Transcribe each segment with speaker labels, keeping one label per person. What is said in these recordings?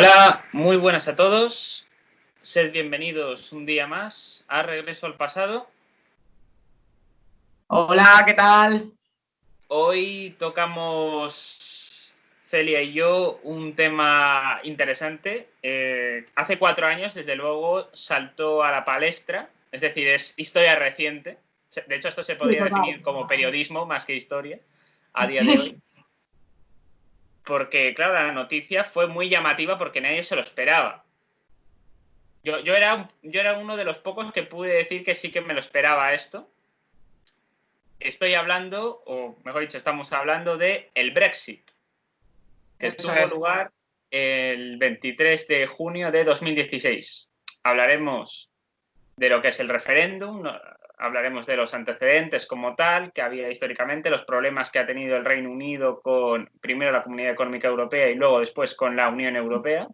Speaker 1: Hola, muy buenas a todos. Sed bienvenidos un día más a Regreso al Pasado.
Speaker 2: Hola, ¿qué tal?
Speaker 1: Hoy tocamos, Celia y yo, un tema interesante. Hace 4 años, desde luego, saltó a la palestra, es decir, es historia reciente. De hecho, esto se
Speaker 2: Sí,
Speaker 1: podría
Speaker 2: total.
Speaker 1: definir como periodismo más que historia a día de hoy.
Speaker 2: Sí,
Speaker 1: Porque, claro, la noticia fue muy llamativa porque nadie se lo esperaba. Yo era uno de los pocos que pude decir que sí que me lo esperaba esto. Estoy hablando, o mejor dicho, estamos hablando de el Brexit, que
Speaker 2: eso
Speaker 1: tuvo
Speaker 2: es.
Speaker 1: lugar el 23 de junio de 2016. Hablaremos de lo que es el referéndum, hablaremos de los antecedentes como tal, que había históricamente, los problemas que ha tenido el Reino Unido con primero la Comunidad Económica Europea y luego después con la Unión Europea.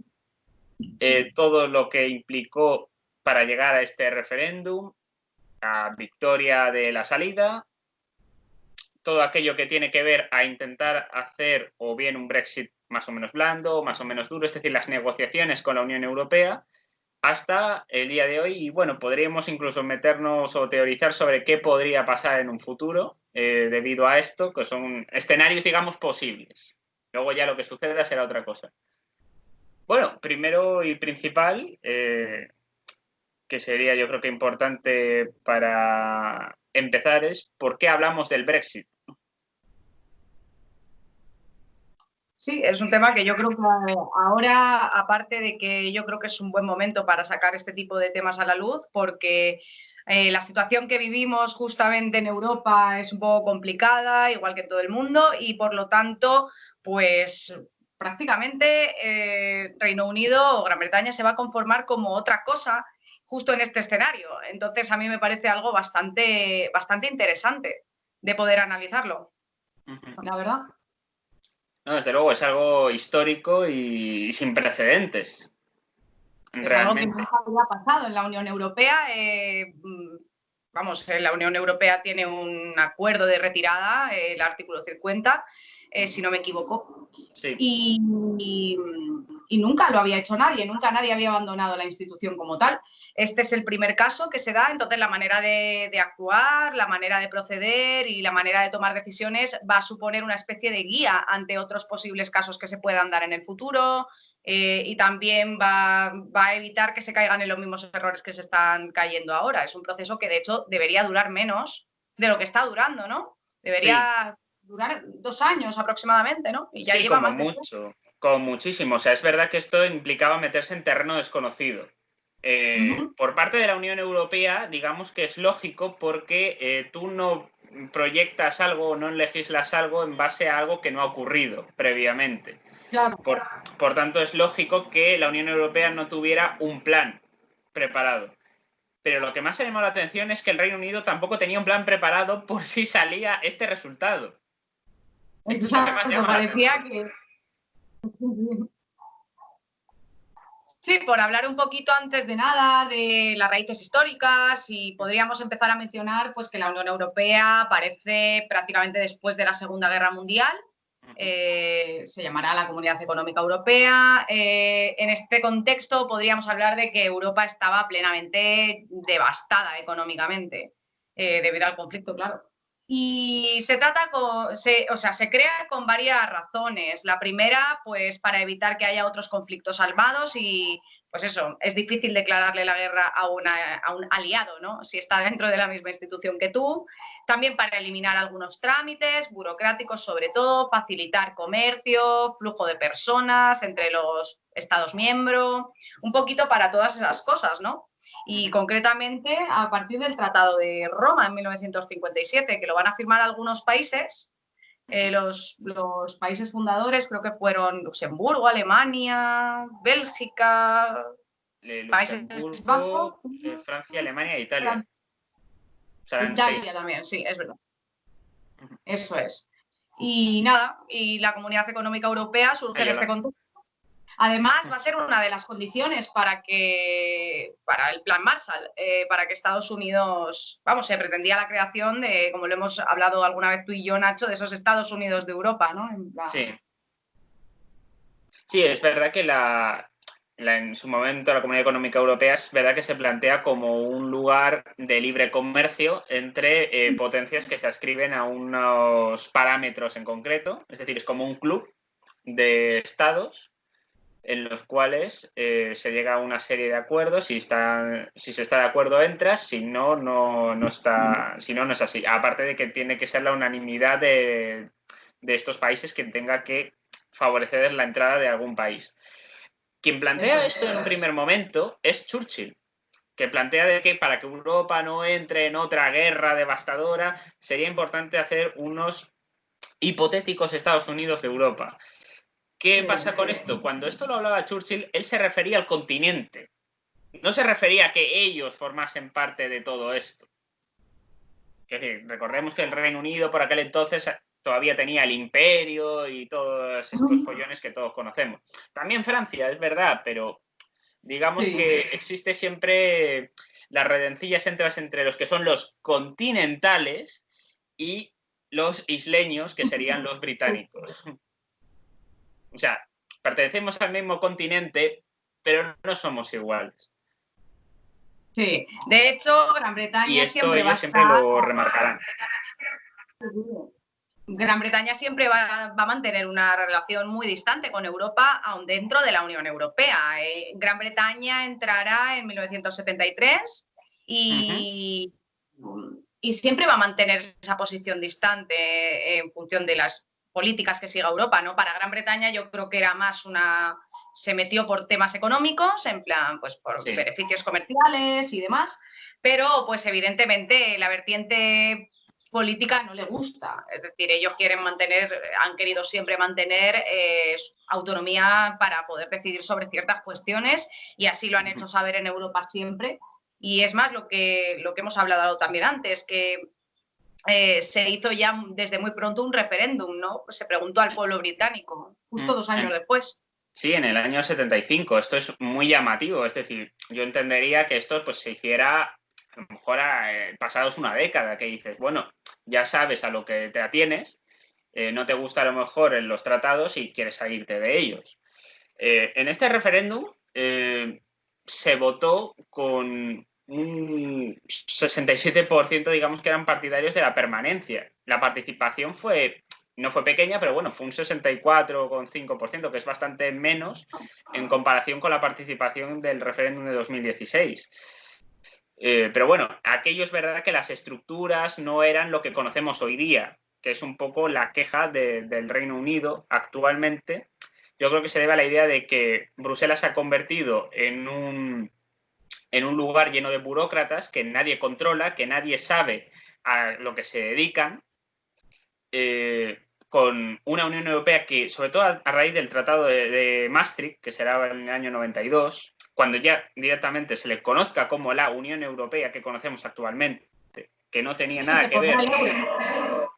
Speaker 1: Todo lo que implicó para llegar a este referéndum, la victoria de la salida, todo aquello que tiene que ver a intentar hacer o bien un Brexit más o menos blando, más o menos duro, es decir, las negociaciones con la Unión Europea, hasta el día de hoy. Y bueno, podríamos incluso meternos o teorizar sobre qué podría pasar en un futuro debido a esto, que son escenarios, digamos, posibles. Luego ya lo que suceda será otra cosa. Bueno, primero y principal, que sería yo creo que importante para empezar, es por qué hablamos del Brexit.
Speaker 2: Sí, es un tema que yo creo que ahora, aparte de que yo creo que es un buen momento para sacar este tipo de temas a la luz, porque la situación que vivimos justamente en Europa es un poco complicada, igual que en todo el mundo, y por lo tanto, pues prácticamente Reino Unido o Gran Bretaña se va a conformar como otra cosa justo en este escenario. Entonces, a mí me parece algo bastante interesante de poder analizarlo, la verdad.
Speaker 1: No, desde luego es algo histórico y sin precedentes,
Speaker 2: Es algo que
Speaker 1: realmente.
Speaker 2: nunca había pasado en la Unión Europea. Vamos, la Unión Europea tiene un acuerdo de retirada, el artículo 50, si no me equivoco.
Speaker 1: Sí.
Speaker 2: Y nunca lo había hecho nadie, nunca nadie había abandonado la institución como tal. Este es el primer caso que se da, entonces la manera de actuar, la manera de proceder y la manera de tomar decisiones va a suponer una especie de guía ante otros posibles casos que se puedan dar en el futuro, y también va a evitar que se caigan en los mismos errores que se están cayendo ahora. Es un proceso que de hecho debería durar menos de lo que está durando, ¿no?
Speaker 1: Sí,
Speaker 2: Debería durar 2 años aproximadamente, ¿no? Y ya
Speaker 1: sí,
Speaker 2: lleva
Speaker 1: como
Speaker 2: más de 3.
Speaker 1: mucho, como muchísimo. O sea, es verdad que esto implicaba meterse en terreno desconocido. Por parte de la Unión Europea, digamos que es lógico porque tú no proyectas algo o no legislas algo en base a algo que no ha ocurrido previamente.
Speaker 2: Claro.
Speaker 1: Por tanto, es lógico que la Unión Europea no tuviera un plan preparado. Pero lo que más ha llamado la atención es que el Reino Unido tampoco tenía un plan preparado por si salía este resultado. Esto es lo que más
Speaker 2: Exacto,
Speaker 1: llama la
Speaker 2: parecía
Speaker 1: atención.
Speaker 2: que... Sí, por hablar un poquito antes de nada de las raíces históricas, y podríamos empezar a mencionar pues, que la Unión Europea aparece prácticamente después de la Segunda Guerra Mundial. Se llamará la Comunidad Económica Europea. En este contexto podríamos hablar de que Europa estaba plenamente devastada económicamente, debido al conflicto, claro. Y se trata se crea con varias razones. La primera, pues para evitar que haya otros conflictos armados y, pues eso, es difícil declararle la guerra a un aliado, ¿no? Si está dentro de la misma institución que tú. También para eliminar algunos trámites burocráticos, sobre todo, facilitar comercio, flujo de personas entre los Estados miembros, un poquito para todas esas cosas, ¿no? Y concretamente a partir del Tratado de Roma en 1957, que lo van a firmar algunos países, los países fundadores creo que fueron Luxemburgo, Alemania, Bélgica, Países Bajos,
Speaker 1: Luxemburgo, Francia, Alemania e Italia. Serán
Speaker 2: Italia
Speaker 1: 6.
Speaker 2: también, sí, es verdad. Eso es. Y nada, y la Comunidad Económica Europea surge en este contexto. Además, va a ser una de las condiciones para el Plan Marshall, para que Estados Unidos, vamos, se pretendía la creación de, como lo hemos hablado alguna vez tú y yo, Nacho, de esos Estados Unidos de Europa, ¿no? En plan...
Speaker 1: Sí. Sí, es verdad que en su momento la Comunidad Económica Europea es verdad que se plantea como un lugar de libre comercio entre potencias que se adscriben a unos parámetros en concreto, es decir, es como un club de estados en los cuales se llega a una serie de acuerdos. Si se está de acuerdo, entras, si no, no está, si no, no es así. Aparte de que tiene que ser la unanimidad de estos países que tenga que favorecer la entrada de algún país. Quien plantea esto en un primer momento es Churchill, que plantea de que para que Europa no entre en otra guerra devastadora sería importante hacer unos hipotéticos Estados Unidos de Europa. ¿Qué pasa con esto? Cuando esto lo hablaba Churchill, él se refería al continente. No se refería a que ellos formasen parte de todo esto. Es decir, recordemos que el Reino Unido por aquel entonces todavía tenía el imperio y todos estos follones que todos conocemos. También Francia, es verdad, pero digamos que existe siempre las redencillas entre los que son los continentales y los isleños, que serían los británicos. O sea, pertenecemos al mismo continente, pero no somos iguales.
Speaker 2: Sí, de hecho, Gran Bretaña
Speaker 1: y esto
Speaker 2: siempre
Speaker 1: ellos siempre lo remarcarán.
Speaker 2: Gran Bretaña siempre va a mantener una relación muy distante con Europa, aun dentro de la Unión Europea. Gran Bretaña entrará en 1973 y siempre va a mantener esa posición distante en función de las políticas que siga Europa, ¿no? Para Gran Bretaña yo creo que era más se metió por temas económicos, en plan, pues por beneficios comerciales y demás, pero pues evidentemente la vertiente política no le gusta. Es decir, ellos han querido siempre mantener autonomía para poder decidir sobre ciertas cuestiones y así lo han hecho saber en Europa siempre. Y es más lo que hemos hablado también antes, que se hizo ya desde muy pronto un referéndum, ¿no? Se preguntó al pueblo británico, justo 2 años después.
Speaker 1: Sí, en el año 75. Esto es muy llamativo. Es decir, yo entendería que esto pues, se hiciera a lo mejor pasados una década, que dices, bueno, ya sabes a lo que te atienes, no te gusta a lo mejor en los tratados y quieres salirte de ellos. En este referéndum se votó con un 67%, digamos que eran partidarios de la permanencia. La participación no fue pequeña, pero bueno, fue un 64,5%, que es bastante menos en comparación con la participación del referéndum de 2016. Pero bueno, aquello es verdad que las estructuras no eran lo que conocemos hoy día, que es un poco la queja del Reino Unido actualmente. Yo creo que se debe a la idea de que Bruselas se ha convertido en un lugar lleno de burócratas que nadie controla, que nadie sabe a lo que se dedican, con una Unión Europea que, sobre todo a raíz del Tratado de Maastricht, que será en el año 92, cuando ya directamente se le conozca como la Unión Europea que conocemos actualmente, que no tenía nada que ver.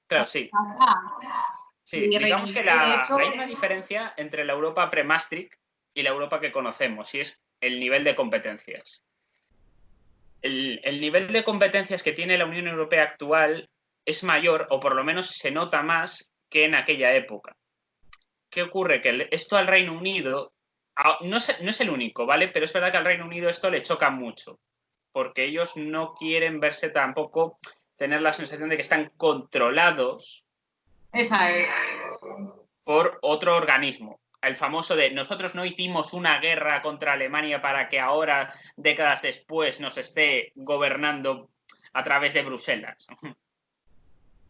Speaker 1: Claro, sí. Sí, digamos que hay una diferencia entre la Europa pre-Maastricht y la Europa que conocemos, y es el nivel de competencias. El nivel de competencias que tiene la Unión Europea actual es mayor, o por lo menos se nota más que en aquella época. ¿Qué ocurre? Que esto al Reino Unido no es el único, ¿vale? Pero es verdad que al Reino Unido esto le choca mucho, porque ellos no quieren verse tampoco, tener la sensación de que están controlados.
Speaker 2: Esa es.
Speaker 1: Por otro organismo. El famoso de nosotros no hicimos una guerra contra Alemania para que ahora, décadas después, nos esté gobernando a través de Bruselas.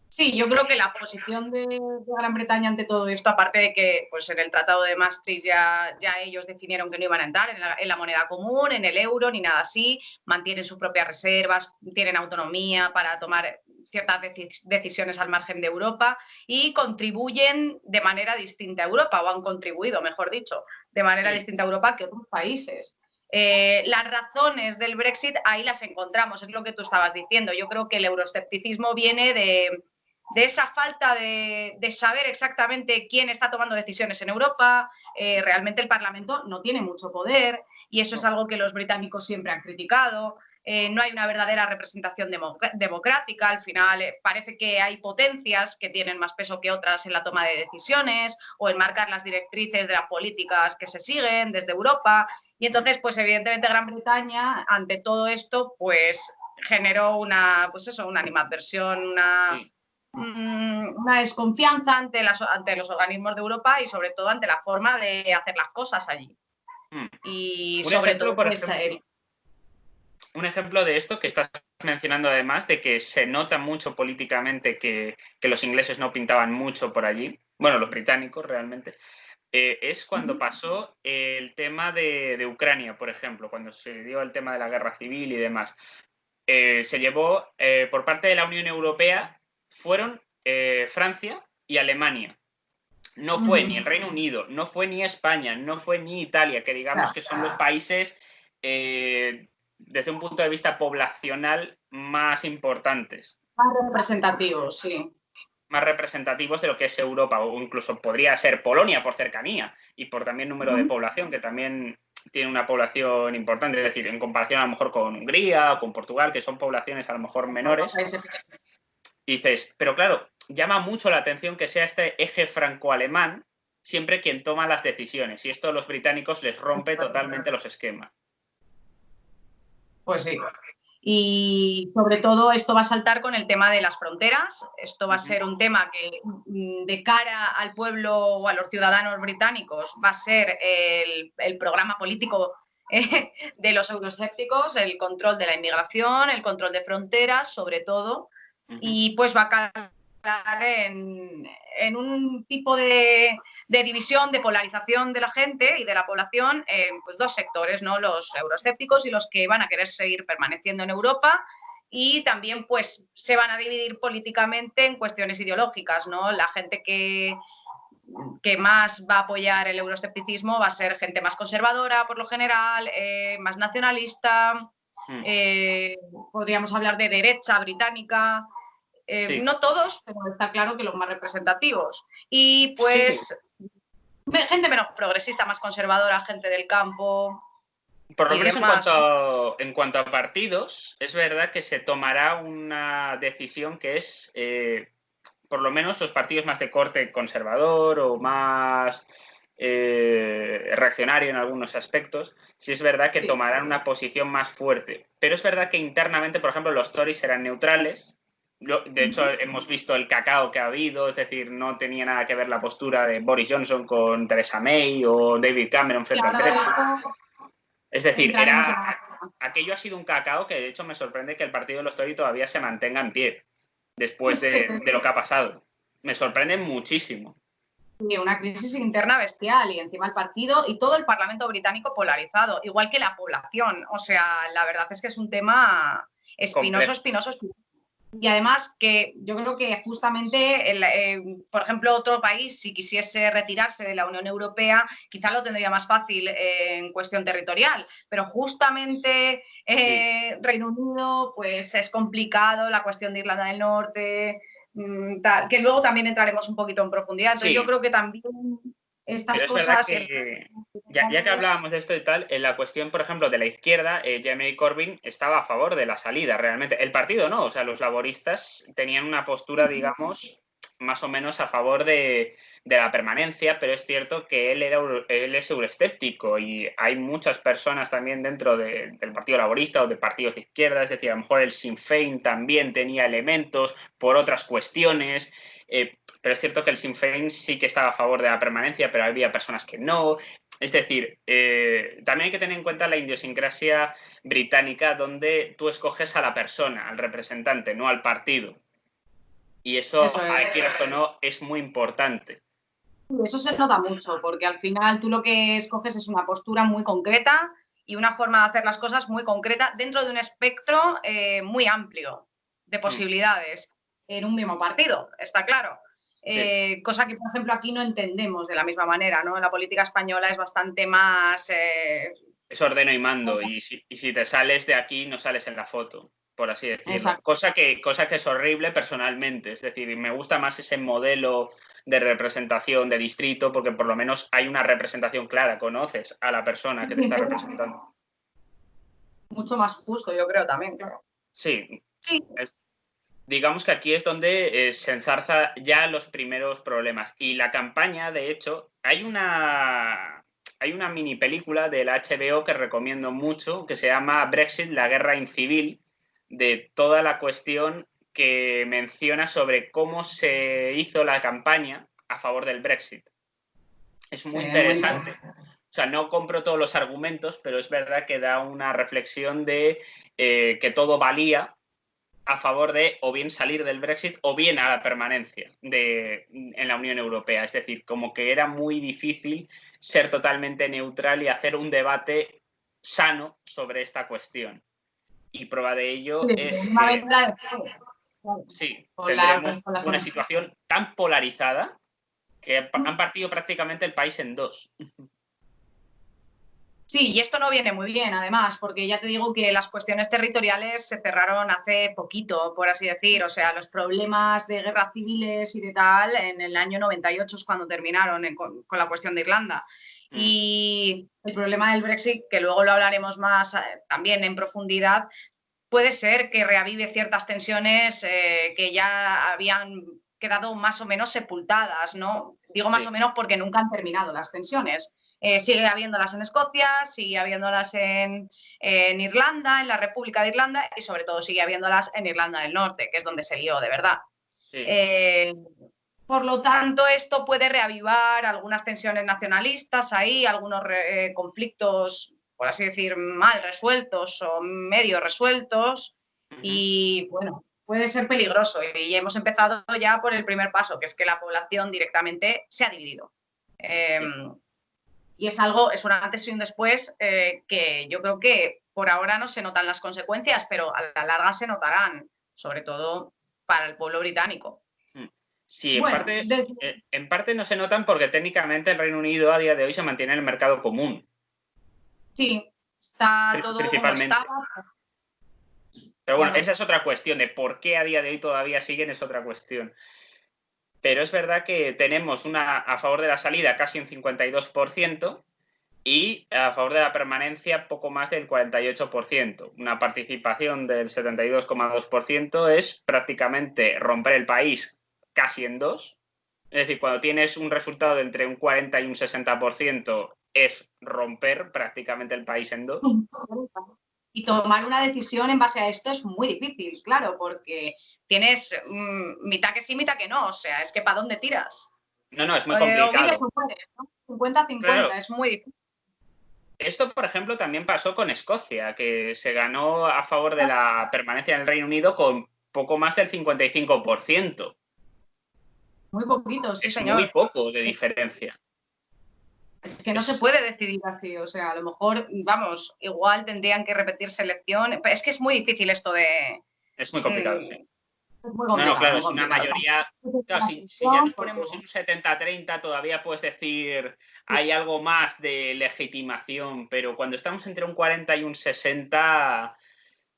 Speaker 2: Sí, yo creo que la posición de Gran Bretaña ante todo esto, aparte de que pues en el Tratado de Maastricht ya ellos definieron que no iban a entrar en la moneda común, en el euro, ni nada así, mantienen sus propias reservas, tienen autonomía para tomar ciertas decisiones al margen de Europa y contribuyen de manera distinta a Europa, o han contribuido, mejor dicho, de manera distinta a Europa que otros países. Las razones del Brexit ahí las encontramos, es lo que tú estabas diciendo. Yo creo que el euroescepticismo viene de esa falta de saber exactamente quién está tomando decisiones en Europa. Realmente el Parlamento no tiene mucho poder y eso es algo que los británicos siempre han criticado. no hay una verdadera representación democrática. Al final parece que hay potencias que tienen más peso que otras en la toma de decisiones o en marcar las directrices de las políticas que se siguen desde Europa. Y entonces, pues evidentemente Gran Bretaña, ante todo esto, pues generó una, pues eso, una animadversión, una desconfianza ante los organismos de Europa y sobre todo ante la forma de hacer las cosas allí. Y
Speaker 1: un
Speaker 2: sobre
Speaker 1: ejemplo,
Speaker 2: todo, pues,
Speaker 1: un ejemplo de esto que estás mencionando además, de que se nota mucho políticamente que los ingleses no pintaban mucho por allí, bueno, los británicos realmente, es cuando pasó el tema de Ucrania, por ejemplo, cuando se dio el tema de la guerra civil y demás. Se llevó por parte de la Unión Europea, fueron Francia y Alemania. No fue ni el Reino Unido, no fue ni España, no fue ni Italia, que digamos que son los países desde un punto de vista poblacional más importantes.
Speaker 2: Más representativos, sí.
Speaker 1: Más representativos de lo que es Europa, o incluso podría ser Polonia por cercanía y por también número de población, que también tiene una población importante, es decir, en comparación a lo mejor con Hungría o con Portugal, que son poblaciones a lo mejor menores. Y dices, pero claro, llama mucho la atención que sea este eje franco-alemán siempre quien toma las decisiones, y esto a los británicos les rompe totalmente los esquemas.
Speaker 2: Pues sí. Y sobre todo esto va a saltar con el tema de las fronteras. Esto va a ser un tema que de cara al pueblo o a los ciudadanos británicos va a ser el programa político de los euroscépticos, el control de la inmigración, el control de fronteras, sobre todo, y pues va a calar en un tipo de división, de polarización de la gente y de la población en pues, dos sectores, ¿no? Los euroscépticos y los que van a querer seguir permaneciendo en Europa, y también pues se van a dividir políticamente en cuestiones ideológicas, ¿no? La gente que más va a apoyar el euroscepticismo va a ser gente más conservadora, por lo general, más nacionalista, podríamos hablar de derecha británica. Sí. No todos, pero está claro que los más representativos. Y pues gente menos progresista, más conservadora, gente del campo.
Speaker 1: Por lo menos en cuanto a partidos, es verdad que se tomará una decisión que es, por lo menos los partidos más de corte conservador o más reaccionario en algunos aspectos, sí es verdad que tomarán una posición más fuerte. Pero es verdad que internamente, por ejemplo, los Tories serán neutrales. De hecho, hemos visto el cacao que ha habido, es decir, no tenía nada que ver la postura de Boris Johnson con Theresa May o David Cameron frente al Brexit. Es decir, aquello ha sido un cacao que de hecho me sorprende que el partido de los Tory todavía se mantenga en pie después de lo que ha pasado. Me sorprende muchísimo.
Speaker 2: Una crisis interna bestial y encima el partido y todo el Parlamento británico polarizado, igual que la población. O sea, la verdad es que es un tema espinoso. Y además que yo creo que justamente, por ejemplo, otro país, si quisiese retirarse de la Unión Europea, quizá lo tendría más fácil en cuestión territorial, pero justamente Reino Unido, pues es complicado, la cuestión de Irlanda del Norte, que luego también entraremos un poquito en profundidad. Entonces yo creo que también estas cosas...
Speaker 1: Ya que hablábamos de esto y tal, en la cuestión, por ejemplo, de la izquierda, Jeremy Corbyn estaba a favor de la salida, realmente. El partido no, o sea, los laboristas tenían una postura, digamos, más o menos a favor de la permanencia, pero es cierto que él es euroescéptico y hay muchas personas también dentro del Partido Laborista o de partidos de izquierda, es decir, a lo mejor el Sinn Féin también tenía elementos por otras cuestiones, pero es cierto que el Sinn Féin sí que estaba a favor de la permanencia, pero había personas que no. Es decir, también hay que tener en cuenta la idiosincrasia británica, donde tú escoges a la persona, al representante, no al partido. Y eso quieras o no, es muy importante.
Speaker 2: Eso se nota mucho, porque al final tú lo que escoges es una postura muy concreta y una forma de hacer las cosas muy concreta dentro de un espectro muy amplio de posibilidades en un mismo partido, está claro. Sí. Cosa que, por ejemplo, aquí no entendemos de la misma manera, ¿no? La política española es bastante más...
Speaker 1: Es ordeno y mando, y si te sales de aquí, no sales en la foto, por así decirlo. Cosa que es horrible personalmente, es decir, me gusta más ese modelo de representación de distrito, porque por lo menos hay una representación clara, conoces a la persona que te está representando.
Speaker 2: Mucho más justo, yo creo también, claro.
Speaker 1: Sí,
Speaker 2: Sí.
Speaker 1: digamos que aquí es donde se enzarza ya los primeros problemas. Y la campaña, de hecho, hay una mini película de la HBO que recomiendo mucho, que se llama Brexit, la guerra incivil, de toda la cuestión que menciona sobre cómo se hizo la campaña a favor del Brexit. Es muy interesante. O sea, no compro todos los argumentos, pero es verdad que da una reflexión de que todo valía a favor de o bien salir del Brexit o bien a la permanencia en la Unión Europea. Es decir, como que era muy difícil ser totalmente neutral y hacer un debate sano sobre esta cuestión. Y prueba de ello es que sí, tendremos una situación tan polarizada que han partido prácticamente el país en dos.
Speaker 2: Sí, y esto no viene muy bien, además, porque ya te digo que las cuestiones territoriales se cerraron hace poquito, por así decir. O sea, los problemas de guerras civiles y de tal, en el año 98 es cuando terminaron con la cuestión de Irlanda. Y el problema del Brexit, que luego lo hablaremos más también en profundidad, puede ser que reavive ciertas tensiones que ya habían quedado más o menos sepultadas, ¿no? Digo más o menos porque nunca han terminado las tensiones. Sigue habiéndolas en Escocia, sigue habiéndolas en Irlanda, en la República de Irlanda y sobre todo sigue habiéndolas en Irlanda del Norte, que es donde se lió de verdad. Sí. Por lo tanto, esto puede reavivar algunas tensiones nacionalistas ahí, algunos conflictos, por así decir, mal resueltos o medio resueltos. Y bueno, puede ser peligroso. Y hemos empezado ya por el primer paso, que es que la población directamente se ha dividido. Y es un antes y un después que yo creo que por ahora no se notan las consecuencias, pero a la larga se notarán, sobre todo para el pueblo británico.
Speaker 1: Sí, en parte no se notan porque técnicamente el Reino Unido a día de hoy se mantiene en el mercado común.
Speaker 2: Sí, está todo
Speaker 1: principalmente.
Speaker 2: Como está.
Speaker 1: Pero bueno, esa es otra cuestión, de por qué a día de hoy todavía siguen es otra cuestión. Pero es verdad que tenemos a favor de la salida casi un 52% y a favor de la permanencia poco más del 48%. Una participación del 72,2% es prácticamente romper el país casi en dos. Es decir, cuando tienes un resultado de entre un 40 y un 60% es romper prácticamente el país en dos.
Speaker 2: Y tomar una decisión en base a esto es muy difícil, claro, porque tienes mitad que sí, mitad que no. O sea, es que ¿para dónde tiras?
Speaker 1: No, es muy complicado.
Speaker 2: O vives o mueres, ¿no? 50-50, claro. Es muy difícil.
Speaker 1: Esto, por ejemplo, también pasó con Escocia, que se ganó a favor de la permanencia en el Reino Unido con poco más del 55%.
Speaker 2: Muy poquito, sí,
Speaker 1: señor. Es muy poco de diferencia.
Speaker 2: Es que no se puede decidir así, o sea, a lo mejor, vamos, igual tendrían que repetir selección. Es que es muy difícil esto de...
Speaker 1: Es muy complicado, sí.
Speaker 2: Es muy complicado,
Speaker 1: claro, es una mayoría... Claro, si ya nos ponemos en un 70-30, todavía puedes decir hay algo más de legitimación, pero cuando estamos entre un 40 y un 60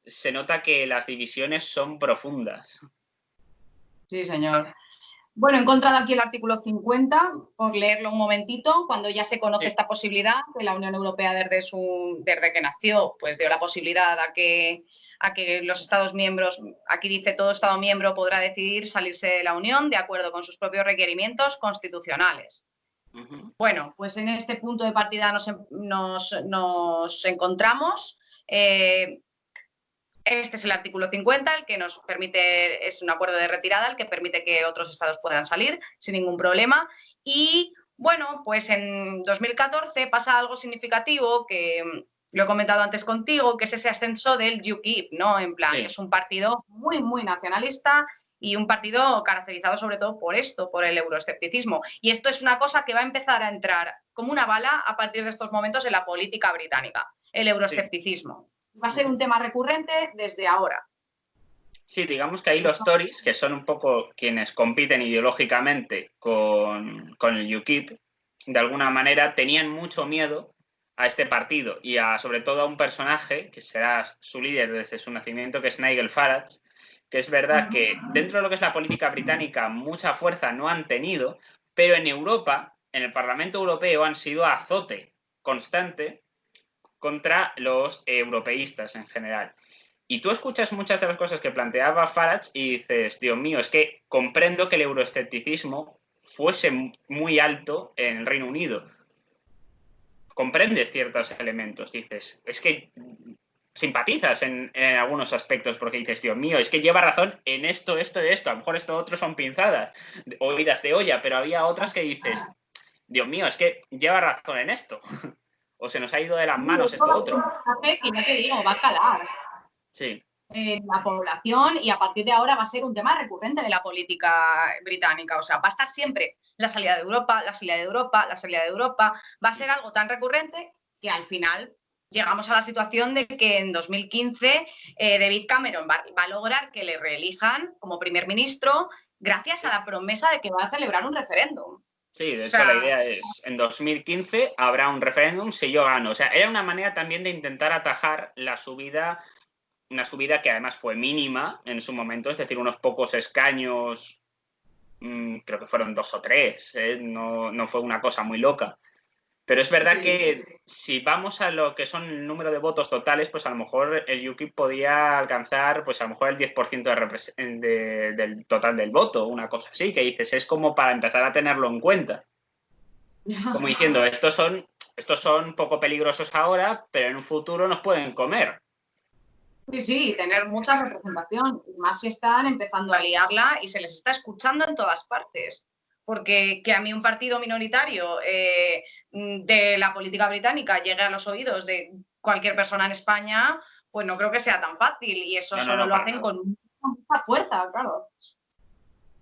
Speaker 1: se nota que las divisiones son profundas.
Speaker 2: Sí, señor. Bueno, he encontrado aquí el artículo 50, por leerlo un momentito, cuando ya se conoce esta posibilidad, que la Unión Europea desde que nació, pues dio la posibilidad a que los Estados miembros, aquí dice todo Estado miembro podrá decidir salirse de la Unión de acuerdo con sus propios requerimientos constitucionales. Bueno, pues en este punto de partida nos encontramos. Este es el artículo 50, el que nos permite, es un acuerdo de retirada, el que permite que otros estados puedan salir sin ningún problema. Y bueno, pues en 2014 pasa algo significativo que lo he comentado antes contigo, que es ese ascenso del UKIP, ¿no? En plan, es un partido muy, muy nacionalista y un partido caracterizado sobre todo por esto, por el euroescepticismo. Y esto es una cosa que va a empezar a entrar como una bala a partir de estos momentos en la política británica, el euroescepticismo. Sí. Va a ser un tema recurrente desde ahora.
Speaker 1: Sí, digamos que ahí los Tories, que son un poco quienes compiten ideológicamente con el UKIP, de alguna manera tenían mucho miedo a este partido y sobre todo a un personaje que será su líder desde su nacimiento, que es Nigel Farage, que es verdad que dentro de lo que es la política británica mucha fuerza no han tenido, pero en Europa, en el Parlamento Europeo, han sido azote constante contra los europeístas en general. Y tú escuchas muchas de las cosas que planteaba Farage y dices, Dios mío, es que comprendo que el euroescepticismo fuese muy alto en el Reino Unido. Comprendes ciertos elementos, dices, es que simpatizas en algunos aspectos porque dices, Dios mío, es que lleva razón en esto, esto y esto. A lo mejor esto otro son pinzadas, oídas de olla, pero había otras que dices, Dios mío, es que lleva razón en esto. O se nos ha ido de las manos esto otro.
Speaker 2: Y no te digo, va a calar.
Speaker 1: Sí.
Speaker 2: La población y a partir de ahora va a ser un tema recurrente de la política británica. O sea, va a estar siempre la salida de Europa, la salida de Europa, la salida de Europa. Va a ser algo tan recurrente que al final llegamos a la situación de que en 2015 David Cameron va a lograr que le reelijan como primer ministro gracias a la promesa de que va a celebrar un referéndum.
Speaker 1: Sí, de hecho la idea es, en 2015 habrá un referéndum si yo gano. O sea, era una manera también de intentar atajar la subida, una subida que además fue mínima en su momento, es decir, unos pocos escaños, creo que fueron 2 o 3, no fue una cosa muy loca. Pero es verdad que si vamos a lo que son el número de votos totales, pues a lo mejor el UKIP podía alcanzar, pues a lo mejor el 10% del total del voto, una cosa así, que dices, es como para empezar a tenerlo en cuenta. Como diciendo, estos son poco peligrosos ahora, pero en un futuro nos pueden comer.
Speaker 2: Sí, tener mucha representación, más si están empezando a liarla y se les está escuchando en todas partes. Porque que a mí un partido minoritario de la política británica llegue a los oídos de cualquier persona en España, pues no creo que sea tan fácil. Y eso solo lo hacen con mucha fuerza, claro.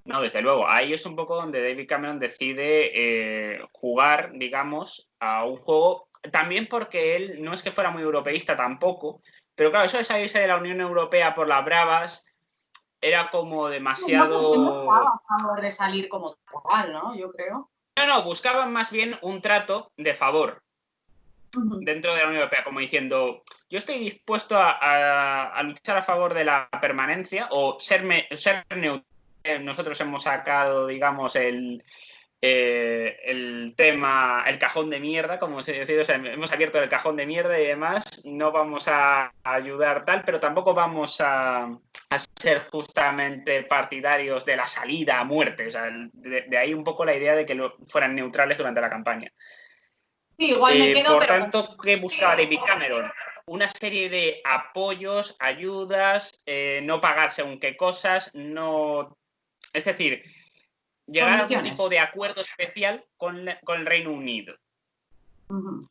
Speaker 1: No, desde luego. Ahí es un poco donde David Cameron decide jugar, digamos, a un juego. También porque él no es que fuera muy europeísta tampoco, pero claro, eso de salirse de la Unión Europea por las bravas era como demasiado...
Speaker 2: No estaba a favor de salir como tal, ¿no? Yo creo.
Speaker 1: No, buscaban más bien un trato de favor dentro de la Unión Europea, como diciendo, yo estoy dispuesto a luchar a favor de la permanencia o ser neutral. Nosotros hemos sacado, digamos, el tema, el cajón de mierda, como se dice, o sea, hemos abierto el cajón de mierda y demás, no vamos a ayudar tal, pero tampoco vamos a ser justamente partidarios de la salida a muerte, o sea, de ahí un poco la idea de que fueran neutrales durante la campaña.
Speaker 2: Sí, igual me quedo,
Speaker 1: por tanto, ¿qué buscaba David Cameron? Una serie de apoyos, ayudas, no pagar según qué cosas, no... Es decir, llegar a algún tipo de acuerdo especial con el Reino Unido.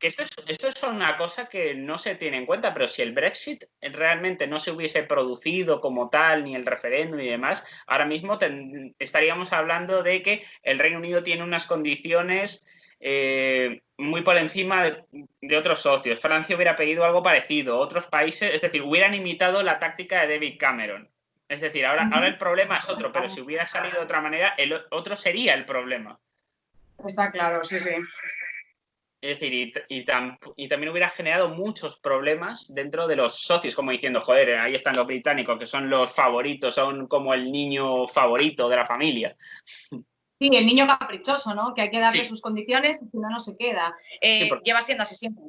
Speaker 1: Que esto es una cosa que no se tiene en cuenta, pero si el Brexit realmente no se hubiese producido como tal, ni el referéndum y demás, ahora mismo estaríamos hablando de que el Reino Unido tiene unas condiciones muy por encima de otros socios. Francia hubiera pedido algo parecido, otros países, es decir, hubieran imitado la táctica de David Cameron. Es decir, ahora el problema es otro, pero si hubiera salido de otra manera, el otro sería el problema.
Speaker 2: Está claro, sí.
Speaker 1: Es decir, y también hubiera generado muchos problemas dentro de los socios, como diciendo, joder, ahí están los británicos, que son los favoritos, son como el niño favorito de la familia.
Speaker 2: Sí, el niño caprichoso, ¿no? Que hay que darle sus condiciones y si no, no se queda. Lleva siendo así siempre.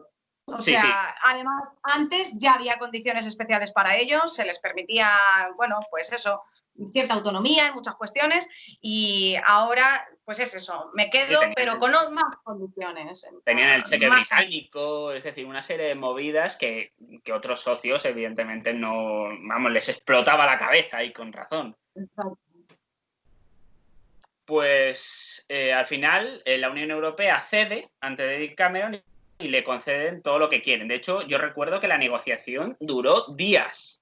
Speaker 2: O sea, además, antes ya había condiciones especiales para ellos, se les permitía, bueno, pues eso, cierta autonomía en muchas cuestiones y ahora, pues es eso, me quedo, pero con más condiciones.
Speaker 1: Tenían el cheque británico, es decir, una serie de movidas que otros socios, evidentemente, no, vamos, les explotaba la cabeza y con razón.
Speaker 2: Exacto.
Speaker 1: Pues al final la Unión Europea cede ante David Cameron y le conceden todo lo que quieren. De hecho, yo recuerdo que la negociación duró días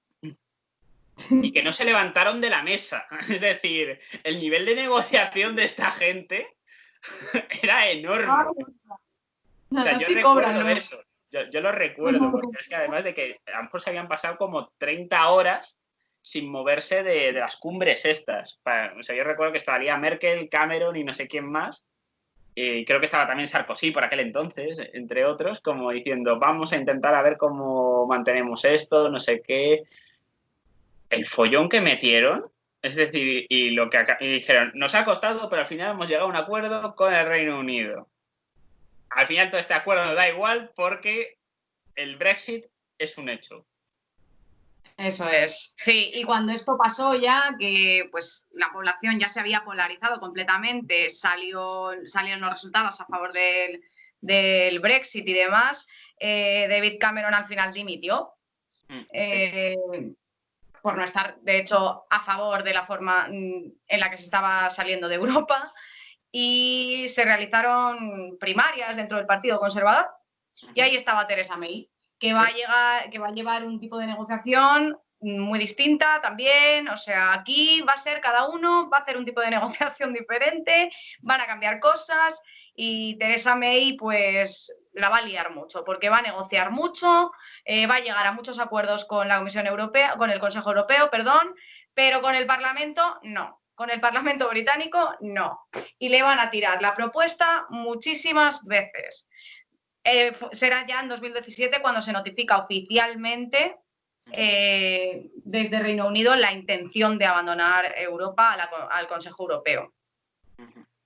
Speaker 1: y que no se levantaron de la mesa. Es decir, el nivel de negociación de esta gente era enorme. O sea, yo recuerdo eso. Yo lo recuerdo, porque es que además de que a lo mejor se habían pasado como 30 horas sin moverse de las cumbres estas. O sea, yo recuerdo que estaría Merkel, Cameron y no sé quién más. Y creo que estaba también Sarkozy por aquel entonces, entre otros, como diciendo, vamos a intentar a ver cómo mantenemos esto, no sé qué. El follón que metieron, es decir, y dijeron, nos ha costado, pero al final hemos llegado a un acuerdo con el Reino Unido. Al final todo este acuerdo da igual porque el Brexit es un hecho.
Speaker 2: Eso es, sí, y cuando esto pasó ya, que pues la población ya se había polarizado completamente, salieron los resultados a favor del Brexit y demás, David Cameron al final dimitió. Sí. Por no estar, de hecho, a favor de la forma en la que se estaba saliendo de Europa, y se realizaron primarias dentro del Partido Conservador, y ahí estaba Theresa May, que va a llevar un tipo de negociación muy distinta también. O sea, aquí va a ser cada uno, va a hacer un tipo de negociación diferente, van a cambiar cosas, y Theresa May pues la va a liar mucho, porque va a negociar mucho, va a llegar a muchos acuerdos con la Comisión Europea, con el Consejo Europeo, perdón, pero con el Parlamento no. Con el Parlamento británico no. Y le van a tirar la propuesta muchísimas veces. Será ya en 2017 cuando se notifica oficialmente desde Reino Unido la intención de abandonar Europa al Consejo Europeo.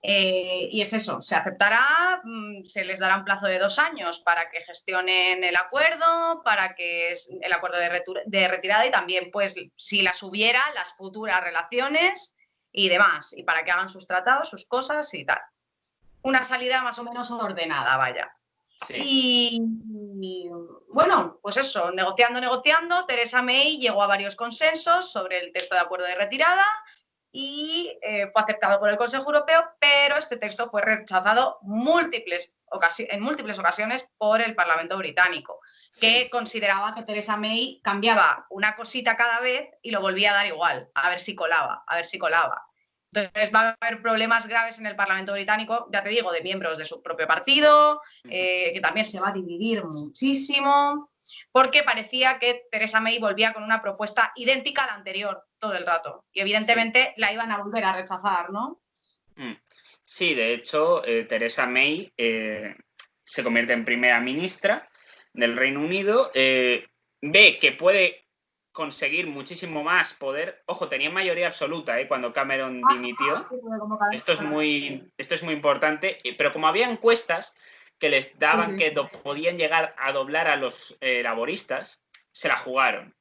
Speaker 2: Y es eso, se aceptará, se les dará un plazo de 2 años para que gestionen el acuerdo, para que el acuerdo de retirada, y también, pues, si las hubiera, las futuras relaciones y demás, y para que hagan sus tratados, sus cosas y tal. Una salida más o menos ordenada, vaya. Sí. Y bueno, pues eso, negociando, Theresa May llegó a varios consensos sobre el texto de acuerdo de retirada y fue aceptado por el Consejo Europeo, pero este texto fue rechazado en múltiples ocasiones por el Parlamento británico, que consideraba que Theresa May cambiaba una cosita cada vez y lo volvía a dar igual, a ver si colaba. Entonces va a haber problemas graves en el Parlamento británico, ya te digo, de miembros de su propio partido, que también se va a dividir muchísimo, porque parecía que Theresa May volvía con una propuesta idéntica a la anterior todo el rato, y evidentemente la iban a volver a rechazar, ¿no?
Speaker 1: Sí, de hecho, Theresa May se convierte en primera ministra del Reino Unido, ve que puede conseguir muchísimo más poder. Ojo, tenía mayoría absoluta cuando Cameron dimitió. Esto es muy importante, pero como había encuestas que les daban que podían llegar a doblar a los laboristas, se la jugaron.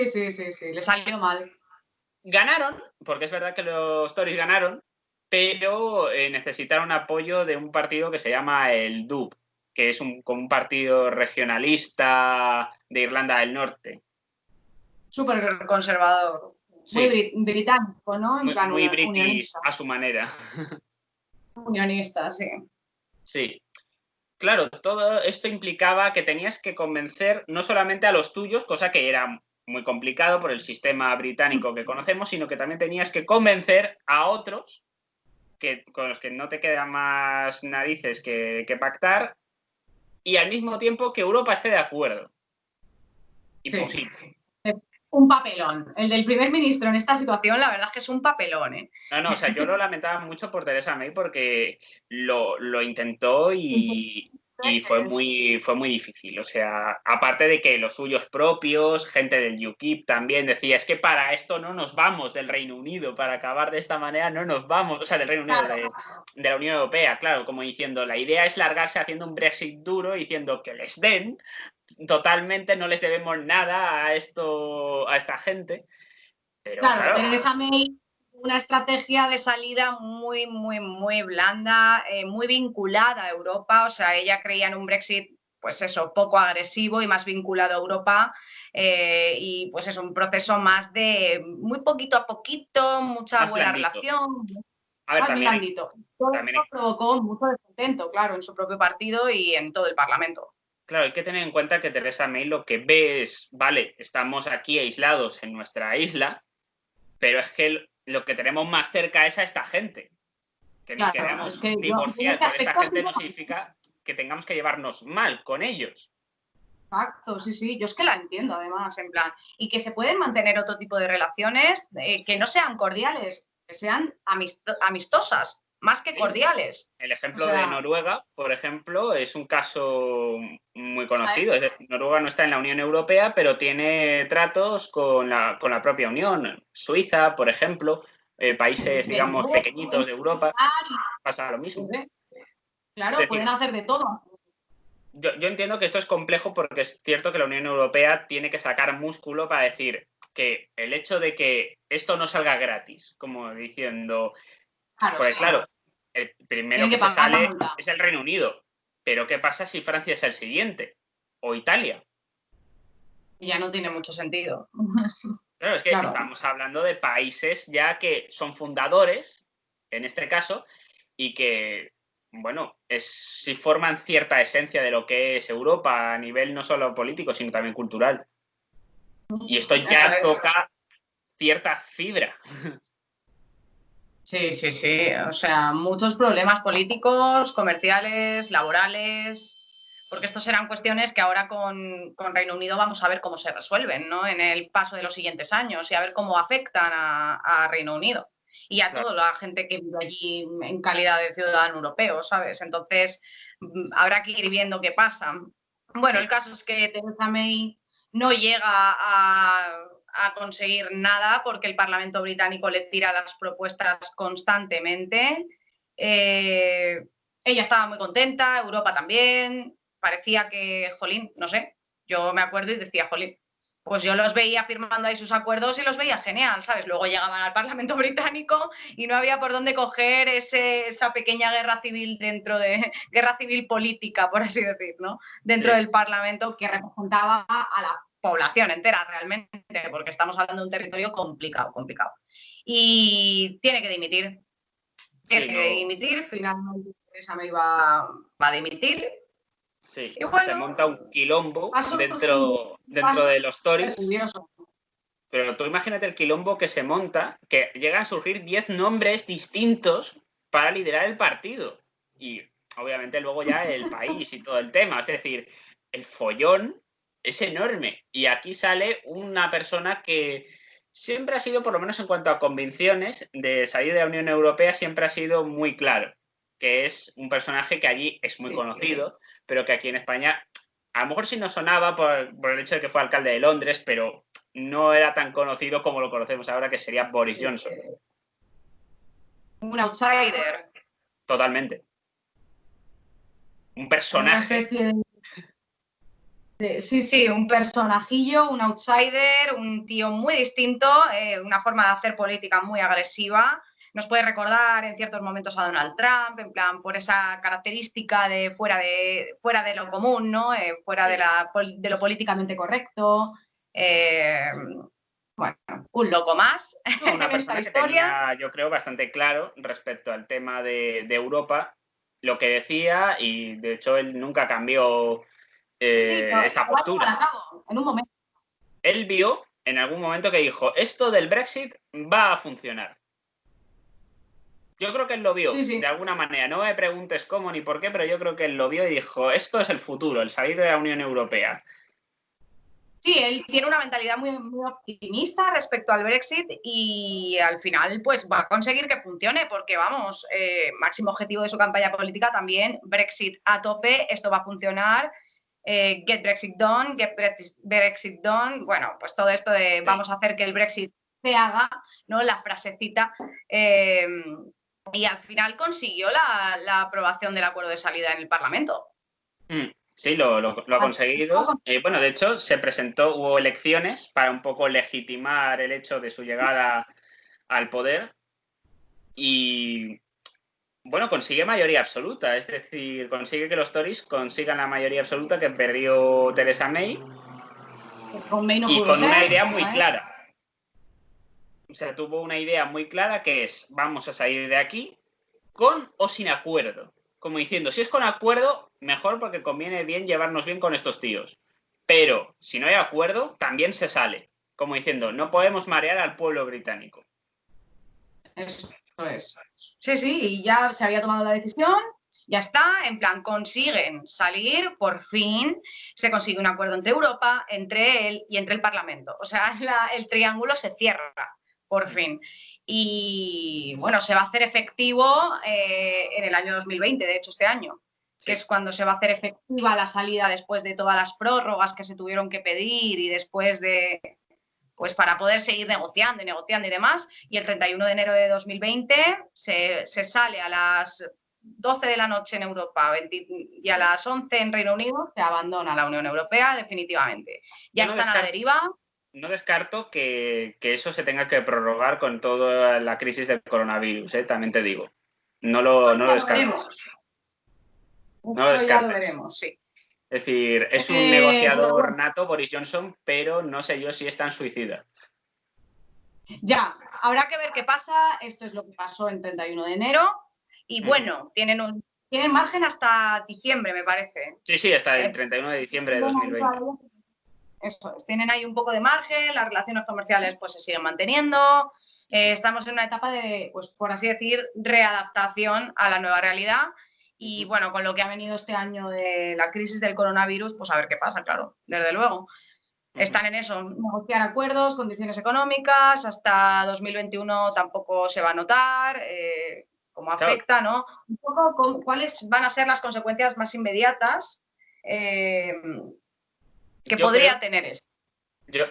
Speaker 2: Sí, le salió mal.
Speaker 1: Ganaron, porque es verdad que los Tories ganaron, pero necesitaron apoyo de un partido que se llama el DUP, que es un partido regionalista de Irlanda del Norte.
Speaker 2: Súper conservador. Muy británico, ¿no? En plan,
Speaker 1: muy british unionista. A su manera.
Speaker 2: Unionista, sí.
Speaker 1: Sí. Claro, todo esto implicaba que tenías que convencer no solamente a los tuyos, cosa que era muy complicado por el sistema británico que conocemos, sino que también tenías que convencer a otros con los que no te quedan más narices que pactar, y al mismo tiempo que Europa esté de acuerdo. Imposible.
Speaker 2: Sí. Un papelón. El del primer ministro en esta situación, la verdad es que es un papelón,
Speaker 1: No, o sea, yo lo lamentaba mucho por Theresa May porque lo intentó y fue muy difícil. O sea, aparte de que los suyos propios, gente del UKIP también decía, es que para esto no nos vamos del Reino Unido, para acabar de esta manera no nos vamos, o sea, del Reino Unido, de la Unión Europea, claro, como diciendo, la idea es largarse haciendo un Brexit duro, diciendo que les den, totalmente no les debemos nada a esta gente. Pero,
Speaker 2: claro, Theresa May, una estrategia de salida muy blanda, muy vinculada a Europa. O sea, ella creía en un Brexit, pues eso, poco agresivo y más vinculado a Europa, y pues eso, un proceso más de muy poquito a poquito, mucha más buena blandito. Relación,
Speaker 1: a ver,
Speaker 2: más blandito. Todo esto provocó mucho descontento, claro, en su propio partido y en todo el Parlamento.
Speaker 1: Claro, hay que tener en cuenta que Theresa May lo que ve es, vale, estamos aquí aislados en nuestra isla, pero es que lo que tenemos más cerca es a esta gente. Que nos queremos divorciar por esta gente no significa que tengamos que llevarnos mal con ellos.
Speaker 2: Exacto, sí, yo es que la entiendo además, en plan, y que se pueden mantener otro tipo de relaciones que no sean cordiales, que sean amistosas, más que cordiales.
Speaker 1: El ejemplo de Noruega, por ejemplo, es un caso muy conocido. Noruega no está en la Unión Europea, pero tiene tratos con la propia Unión. Suiza, por ejemplo, países, digamos, pequeñitos de Europa, pasa lo mismo.
Speaker 2: Claro, pueden hacer de todo.
Speaker 1: yo entiendo que esto es complejo porque es cierto que la Unión Europea tiene que sacar músculo para decir que el hecho de que esto no salga gratis, como diciendo,
Speaker 2: Claro,
Speaker 1: porque
Speaker 2: sí.
Speaker 1: claro, el primero
Speaker 2: Tienen
Speaker 1: que
Speaker 2: que
Speaker 1: se
Speaker 2: pagar la
Speaker 1: sale
Speaker 2: multa.
Speaker 1: es el Reino Unido, pero ¿qué pasa si Francia es el siguiente? O Italia.
Speaker 2: Y ya no tiene mucho sentido.
Speaker 1: Claro, es que
Speaker 2: Claro.
Speaker 1: estamos hablando de países ya que son fundadores, en este caso, y que, bueno, si forman cierta esencia de lo que es Europa a nivel no solo político, sino también cultural. Y esto
Speaker 2: Eso
Speaker 1: ya
Speaker 2: es.
Speaker 1: toca cierta fibra.
Speaker 2: Sí, sí, sí. O sea, muchos problemas políticos, comerciales, laborales, porque estos serán cuestiones que ahora con Reino Unido vamos a ver cómo se resuelven, ¿no? En el paso de los siguientes años y a ver cómo afectan a Reino Unido y a
Speaker 1: Claro.
Speaker 2: toda la gente que vive allí en calidad de ciudadano europeo, ¿sabes? Entonces, habrá que ir viendo qué pasa. Bueno, el
Speaker 1: Sí.
Speaker 2: caso es que Theresa May no llega a conseguir nada porque el Parlamento británico le tira las propuestas constantemente. Ella estaba muy contenta, Europa también. Parecía que, jolín, no sé, yo me acuerdo y decía, jolín, pues yo los veía firmando ahí sus acuerdos y los veía genial, ¿sabes? Luego llegaban al Parlamento británico y no había por dónde coger esa pequeña guerra civil guerra civil política, por así decir, ¿no? Dentro
Speaker 1: Sí.
Speaker 2: del Parlamento que representaba a la población entera realmente, porque estamos hablando de un territorio complicado, complicado. Y tiene que dimitir. Tiene
Speaker 1: Sí,
Speaker 2: que dimitir, finalmente Teresa May va a dimitir.
Speaker 1: sí.
Speaker 2: Y
Speaker 1: Se
Speaker 2: bueno,
Speaker 1: monta un quilombo
Speaker 2: paso
Speaker 1: dentro de los Tories.
Speaker 2: curioso.
Speaker 1: Pero tú imagínate el quilombo que se monta, que llegan a surgir 10 nombres distintos para liderar el partido. Y obviamente luego ya el país y todo el tema. Es decir, el follón es enorme. Y aquí sale una persona que siempre ha sido, por lo menos en cuanto a convicciones de salir de la Unión Europea, siempre ha sido muy claro. Que es un personaje que allí es muy conocido, pero que aquí en España a lo mejor sí no sonaba por el hecho de que fue alcalde de Londres, pero no era tan conocido como lo conocemos ahora, que sería Boris Johnson.
Speaker 2: Un outsider.
Speaker 1: Totalmente. Un
Speaker 2: Una
Speaker 1: personaje.
Speaker 2: especie sí, sí, un personajillo, un outsider, un tío muy distinto, una forma de hacer política muy agresiva. Nos puede recordar en ciertos momentos a Donald Trump, en plan, por esa característica de fuera de lo común, ¿no? Fuera de lo políticamente correcto. Bueno, un loco más
Speaker 1: No,
Speaker 2: en
Speaker 1: una
Speaker 2: esta
Speaker 1: persona que
Speaker 2: historia.
Speaker 1: tenía, yo creo, bastante claro respecto al tema de Europa, lo que decía, y de hecho él nunca cambió
Speaker 2: Sí, sí,
Speaker 1: esta
Speaker 2: lo va a llevar
Speaker 1: postura.
Speaker 2: a cabo en un momento.
Speaker 1: Él vio en algún momento que dijo, esto del Brexit va a funcionar. Yo creo que él lo vio
Speaker 2: Sí,
Speaker 1: de
Speaker 2: sí.
Speaker 1: alguna manera. No me preguntes cómo ni por qué, pero yo creo que él lo vio y dijo, esto es el futuro, el salir de la Unión Europea.
Speaker 2: Sí, él tiene una mentalidad muy, muy optimista respecto al Brexit y al final pues va a conseguir que funcione porque vamos, máximo objetivo de su campaña política también, Brexit a tope, esto va a funcionar, get Brexit done, bueno, pues todo esto de
Speaker 1: Sí.
Speaker 2: vamos a hacer que el Brexit se haga, ¿no? La frasecita. Y al final consiguió la aprobación del acuerdo de salida en el Parlamento.
Speaker 1: Sí, lo ha conseguido. Bueno, de hecho, se presentó, hubo elecciones para un poco legitimar el hecho de su llegada al poder y, bueno, consigue mayoría absoluta. Es decir, consigue que los Tories consigan la mayoría absoluta que perdió Theresa May
Speaker 2: Con May no
Speaker 1: y
Speaker 2: pudo
Speaker 1: con una
Speaker 2: ser,
Speaker 1: idea muy
Speaker 2: ¿sabes?
Speaker 1: clara. O sea, tuvo una idea muy clara que es, vamos a salir de aquí con o sin acuerdo. Como diciendo, si es con acuerdo, mejor porque conviene bien llevarnos bien con estos tíos. Pero si no hay acuerdo, también se sale. Como diciendo, no podemos marear al pueblo británico.
Speaker 2: Eso es. Sí, sí, y ya se había tomado la decisión, ya está, en plan, consiguen salir, por fin se consigue un acuerdo entre Europa, entre él y entre el Parlamento. O sea, el triángulo se cierra, por fin. Y bueno, se va a hacer efectivo en el año 2020, de hecho este año, que
Speaker 1: Sí.
Speaker 2: es cuando se va a hacer efectiva la salida después de todas las prórrogas que se tuvieron que pedir y después de, pues para poder seguir negociando y negociando y demás. Y el 31 de enero de 2020 se sale a las 12 de la noche en Europa y a las 11 en Reino Unido, se abandona la Unión Europea definitivamente. Ya están a la deriva.
Speaker 1: No descarto que eso se tenga que prorrogar con toda la crisis del coronavirus, también te digo. No lo descarto. No lo descartes.
Speaker 2: Ya lo veremos, sí.
Speaker 1: Es decir, es un negociador nato Boris Johnson, pero no sé yo si es tan suicida.
Speaker 2: Ya, habrá que ver qué pasa. Esto es lo que pasó el 31 de enero. Y bueno, tienen margen hasta diciembre, me parece.
Speaker 1: Sí, hasta el 31 de diciembre de 2020.
Speaker 2: Eso es, tienen ahí un poco de margen, las relaciones comerciales pues se siguen manteniendo. Estamos en una etapa de, pues por así decir, readaptación a la nueva realidad. Y bueno, con lo que ha venido este año de la crisis del coronavirus, pues a ver qué pasa, claro, desde luego. Están en eso, negociar acuerdos, condiciones económicas, hasta 2021 tampoco se va a notar cómo afecta, ¿no? Un poco cuáles van a ser las consecuencias más inmediatas que podría tener eso.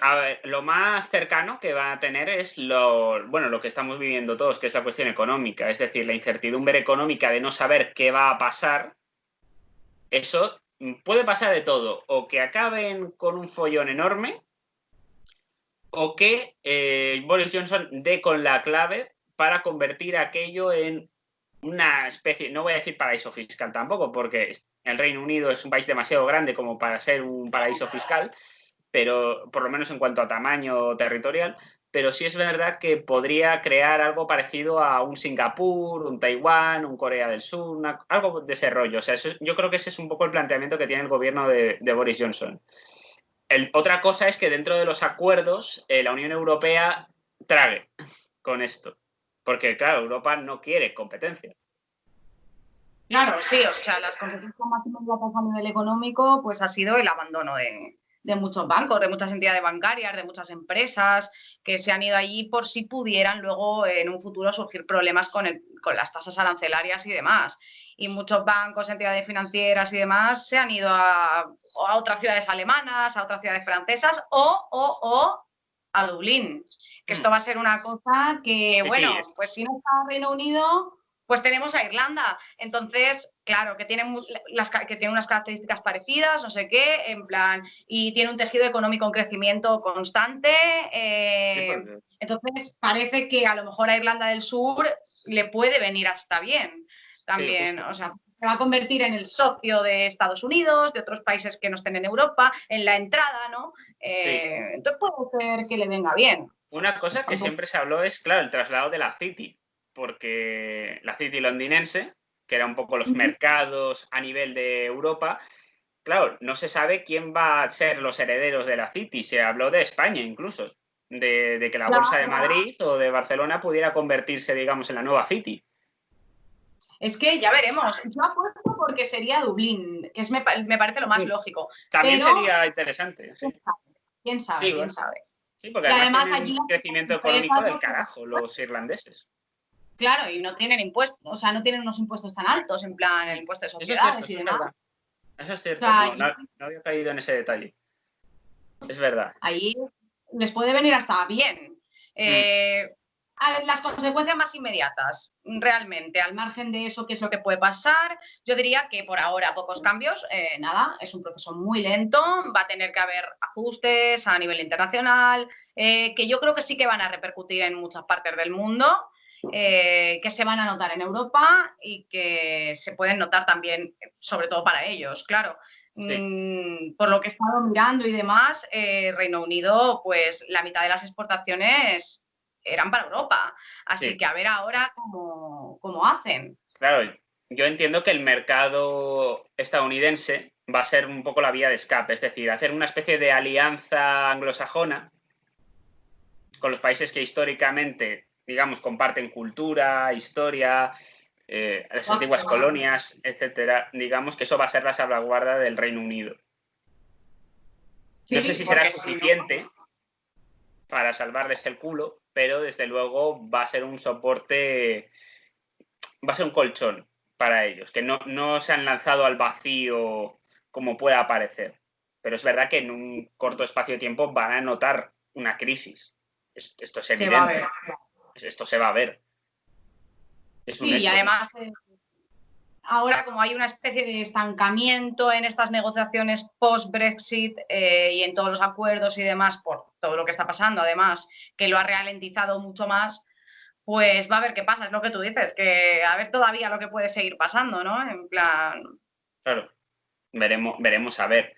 Speaker 1: A ver, lo más cercano que va a tener es lo que estamos viviendo todos, que es la cuestión económica, es decir, la incertidumbre económica de no saber qué va a pasar. Eso puede pasar de todo, o que acaben con un follón enorme, o que Boris Johnson dé con la clave para convertir aquello en una especie, no voy a decir paraíso fiscal tampoco, porque el Reino Unido es un país demasiado grande como para ser un paraíso fiscal, pero por lo menos en cuanto a tamaño territorial, pero sí es verdad que podría crear algo parecido a un Singapur, un Taiwán, un Corea del Sur, algo de ese rollo. O sea, yo creo que ese es un poco el planteamiento que tiene el gobierno de Boris Johnson. Otra cosa es que dentro de los acuerdos la Unión Europea trague con esto, porque claro, Europa no quiere competencia.
Speaker 2: Claro, sí, o sea, las consecuencias más inmediatas a nivel económico pues ha sido el abandono de muchos bancos, de muchas entidades bancarias, de muchas empresas que se han ido allí por si pudieran luego en un futuro surgir problemas con las tasas arancelarias y demás. Y muchos bancos, entidades financieras y demás se han ido a otras ciudades alemanas, a otras ciudades francesas o a Dublín. Que esto va a ser una cosa que, pues si no está Reino Unido, pues tenemos a Irlanda. Entonces, claro, que tiene unas características parecidas, no sé qué, en plan, y tiene un tejido económico en crecimiento constante. Entonces, parece que a lo mejor a Irlanda del Sur le puede venir hasta bien también. O sea, se va a convertir en el socio de Estados Unidos, de otros países que no estén en Europa, en la entrada, ¿no? Entonces puede ser que le venga bien.
Speaker 1: Una cosa que siempre se habló es, claro, el traslado de la City, porque la City londinense, que era un poco los mercados a nivel de Europa, claro, no se sabe quién va a ser los herederos de la City. Se habló de España incluso, de que la Bolsa de Madrid o de Barcelona pudiera convertirse, digamos, en la nueva City.
Speaker 2: Es que ya veremos. Yo apuesto porque sería Dublín, que me parece lo más lógico.
Speaker 1: También sería interesante. Sí.
Speaker 2: ¿Quién sabe? ¿Quién sabe?
Speaker 1: Sí, porque además tienen allí un crecimiento económico del carajo los irlandeses.
Speaker 2: Claro, y no tienen impuestos, o sea, no tienen unos impuestos tan altos, en plan el impuesto de sociedades y demás.
Speaker 1: Eso es cierto, no había caído en ese detalle. Es verdad.
Speaker 2: Ahí les puede venir hasta bien. Las consecuencias más inmediatas, realmente, al margen de eso, ¿qué es lo que puede pasar? Yo diría que por ahora pocos cambios, nada, es un proceso muy lento, va a tener que haber ajustes a nivel internacional, que yo creo que sí que van a repercutir en muchas partes del mundo, que se van a notar en Europa y que se pueden notar también, sobre todo para ellos, claro. Sí. Por lo que he estado mirando y demás, Reino Unido, pues la mitad de las exportaciones eran para Europa. Así que a ver ahora cómo hacen.
Speaker 1: Claro, yo entiendo que el mercado estadounidense va a ser un poco la vía de escape, es decir, hacer una especie de alianza anglosajona con los países que históricamente, digamos, comparten cultura, historia, las antiguas colonias, etcétera. Digamos que eso va a ser la salvaguarda del Reino Unido. No sé si será suficiente para salvarles el culo, pero desde luego va a ser un soporte, va a ser un colchón para ellos, que no se han lanzado al vacío como pueda parecer. Pero es verdad que en un corto espacio de tiempo van a notar una crisis. Esto es evidente. Esto se va a ver.
Speaker 2: Es un hecho. Y además ahora, como hay una especie de estancamiento en estas negociaciones post-Brexit y en todos los acuerdos y demás, por todo lo que está pasando, además, que lo ha ralentizado mucho más, pues va a ver qué pasa, es lo que tú dices, que a ver todavía lo que puede seguir pasando, ¿no? En plan...
Speaker 1: Claro, veremos a ver.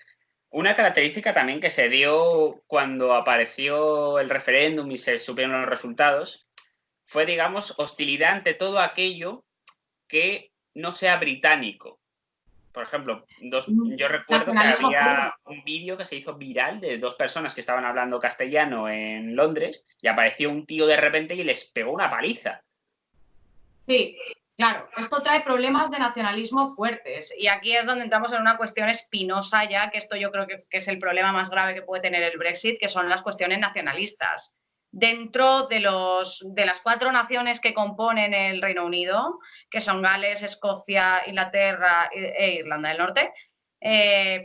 Speaker 1: Una característica también que se dio cuando apareció el referéndum y se supieron los resultados fue, digamos, hostilidad ante todo aquello que no sea británico. Por ejemplo, yo recuerdo que
Speaker 2: Nacionalismo puro.
Speaker 1: había un vídeo que se hizo viral de dos personas que estaban hablando castellano en Londres y apareció un tío de repente y les pegó una paliza.
Speaker 2: Sí, claro, esto trae problemas de nacionalismo fuertes y aquí es donde entramos en una cuestión espinosa ya, que esto yo creo que es el problema más grave que puede tener el Brexit, que son las cuestiones nacionalistas. Dentro de las 4 naciones que componen el Reino Unido, que son Gales, Escocia, Inglaterra e Irlanda del Norte,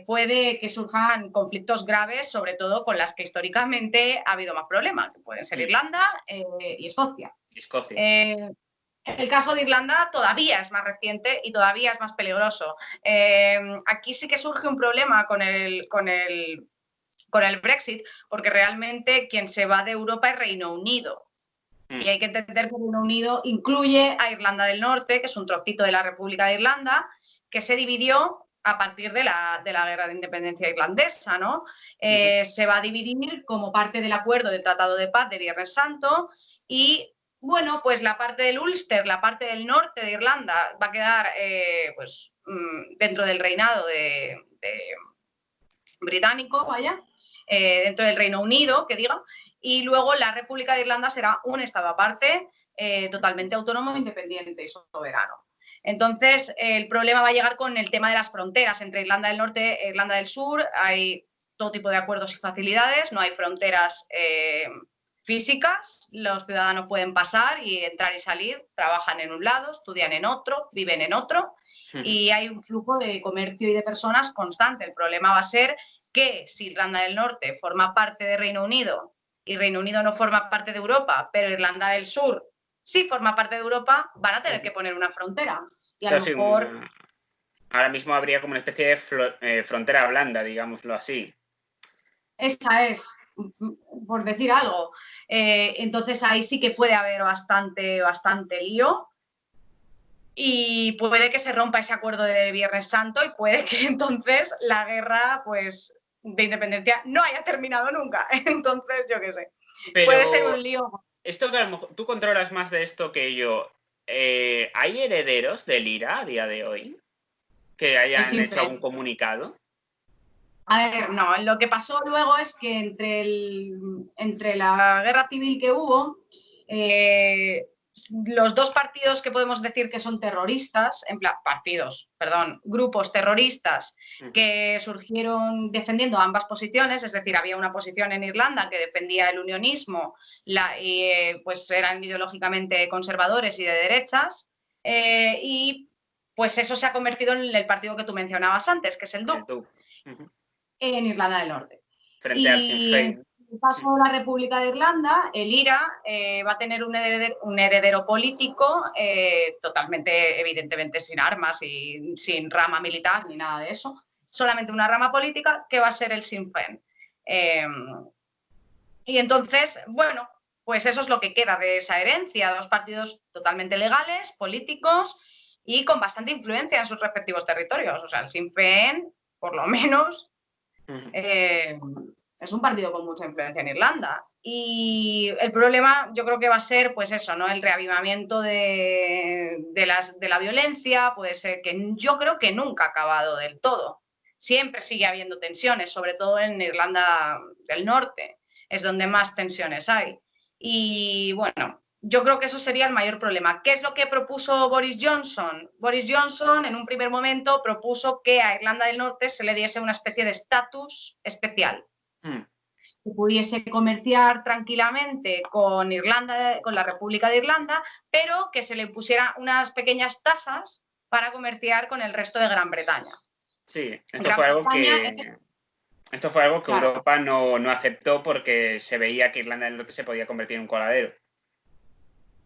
Speaker 2: puede que surjan conflictos graves, sobre todo con las que históricamente ha habido más problemas, que pueden ser Irlanda y Escocia.
Speaker 1: Escocia.
Speaker 2: El caso de Irlanda todavía es más reciente y todavía es más peligroso. Aquí sí que surge un problema con el Brexit, porque realmente quien se va de Europa es Reino Unido. Y hay que entender que Reino Unido incluye a Irlanda del Norte, que es un trocito de la República de Irlanda, que se dividió a partir de la guerra de independencia irlandesa, ¿no? Se va a dividir como parte del acuerdo del Tratado de Paz de Viernes Santo y bueno, pues la parte del Ulster, la parte del norte de Irlanda, va a quedar pues, dentro del reinado de británico, vaya, dentro del Reino Unido, que diga, y luego la República de Irlanda será un estado aparte, totalmente autónomo, independiente y soberano. Entonces, el problema va a llegar con el tema de las fronteras entre Irlanda del Norte e Irlanda del Sur. Hay todo tipo de acuerdos y facilidades, no hay fronteras físicas, los ciudadanos pueden pasar y entrar y salir, trabajan en un lado, estudian en otro, viven en otro, y hay un flujo de comercio y de personas constante. El problema va a ser que si Irlanda del Norte forma parte de Reino Unido y Reino Unido no forma parte de Europa, pero Irlanda del Sur sí forma parte de Europa, van a tener que poner una frontera. Y a lo mejor...
Speaker 1: Ahora mismo habría como una especie de frontera blanda, digámoslo así.
Speaker 2: Esa es, por decir algo. Entonces ahí sí que puede haber bastante lío y puede que se rompa ese acuerdo de Viernes Santo y puede que entonces la guerra pues, de independencia no haya terminado nunca. Entonces, yo qué sé.
Speaker 1: Pero
Speaker 2: puede ser un lío.
Speaker 1: Esto que a lo mejor tú controlas más de esto que yo. ¿Hay herederos del IRA a día de hoy que hayan hecho algún comunicado?
Speaker 2: A ver, no, lo que pasó luego es que entre la guerra civil que hubo, los dos partidos que podemos decir que son terroristas, en plan, grupos terroristas que surgieron defendiendo ambas posiciones, es decir, había una posición en Irlanda que defendía el unionismo y pues eran ideológicamente conservadores y de derechas, y pues eso se ha convertido en el partido que tú mencionabas antes, que es el DUP. En Irlanda del Norte.
Speaker 1: Frente al Sinn Féin.
Speaker 2: En el caso de la República de Irlanda, el IRA va a tener un heredero político totalmente, evidentemente, sin armas y sin rama militar ni nada de eso, solamente una rama política que va a ser el Sinn Féin. Y entonces, bueno, pues eso es lo que queda de esa herencia, dos partidos totalmente legales, políticos y con bastante influencia en sus respectivos territorios. O sea, el Sinn Féin, por lo menos, es un partido con mucha influencia en Irlanda. Y el problema yo creo que va a ser pues eso, ¿no? El reavivamiento de la violencia, puede ser que yo creo que nunca ha acabado del todo. Siempre sigue habiendo tensiones, sobre todo en Irlanda del Norte, es donde más tensiones hay. Y bueno, yo creo que eso sería el mayor problema. ¿Qué es lo que propuso Boris Johnson? Boris Johnson, en un primer momento, propuso que a Irlanda del Norte se le diese una especie de estatus especial. Que pudiese comerciar tranquilamente con la República de Irlanda, pero que se le pusieran unas pequeñas tasas para comerciar con el resto de Gran Bretaña.
Speaker 1: Sí, esto fue algo que claro, Europa no aceptó porque se veía que Irlanda del Norte se podía convertir en un coladero.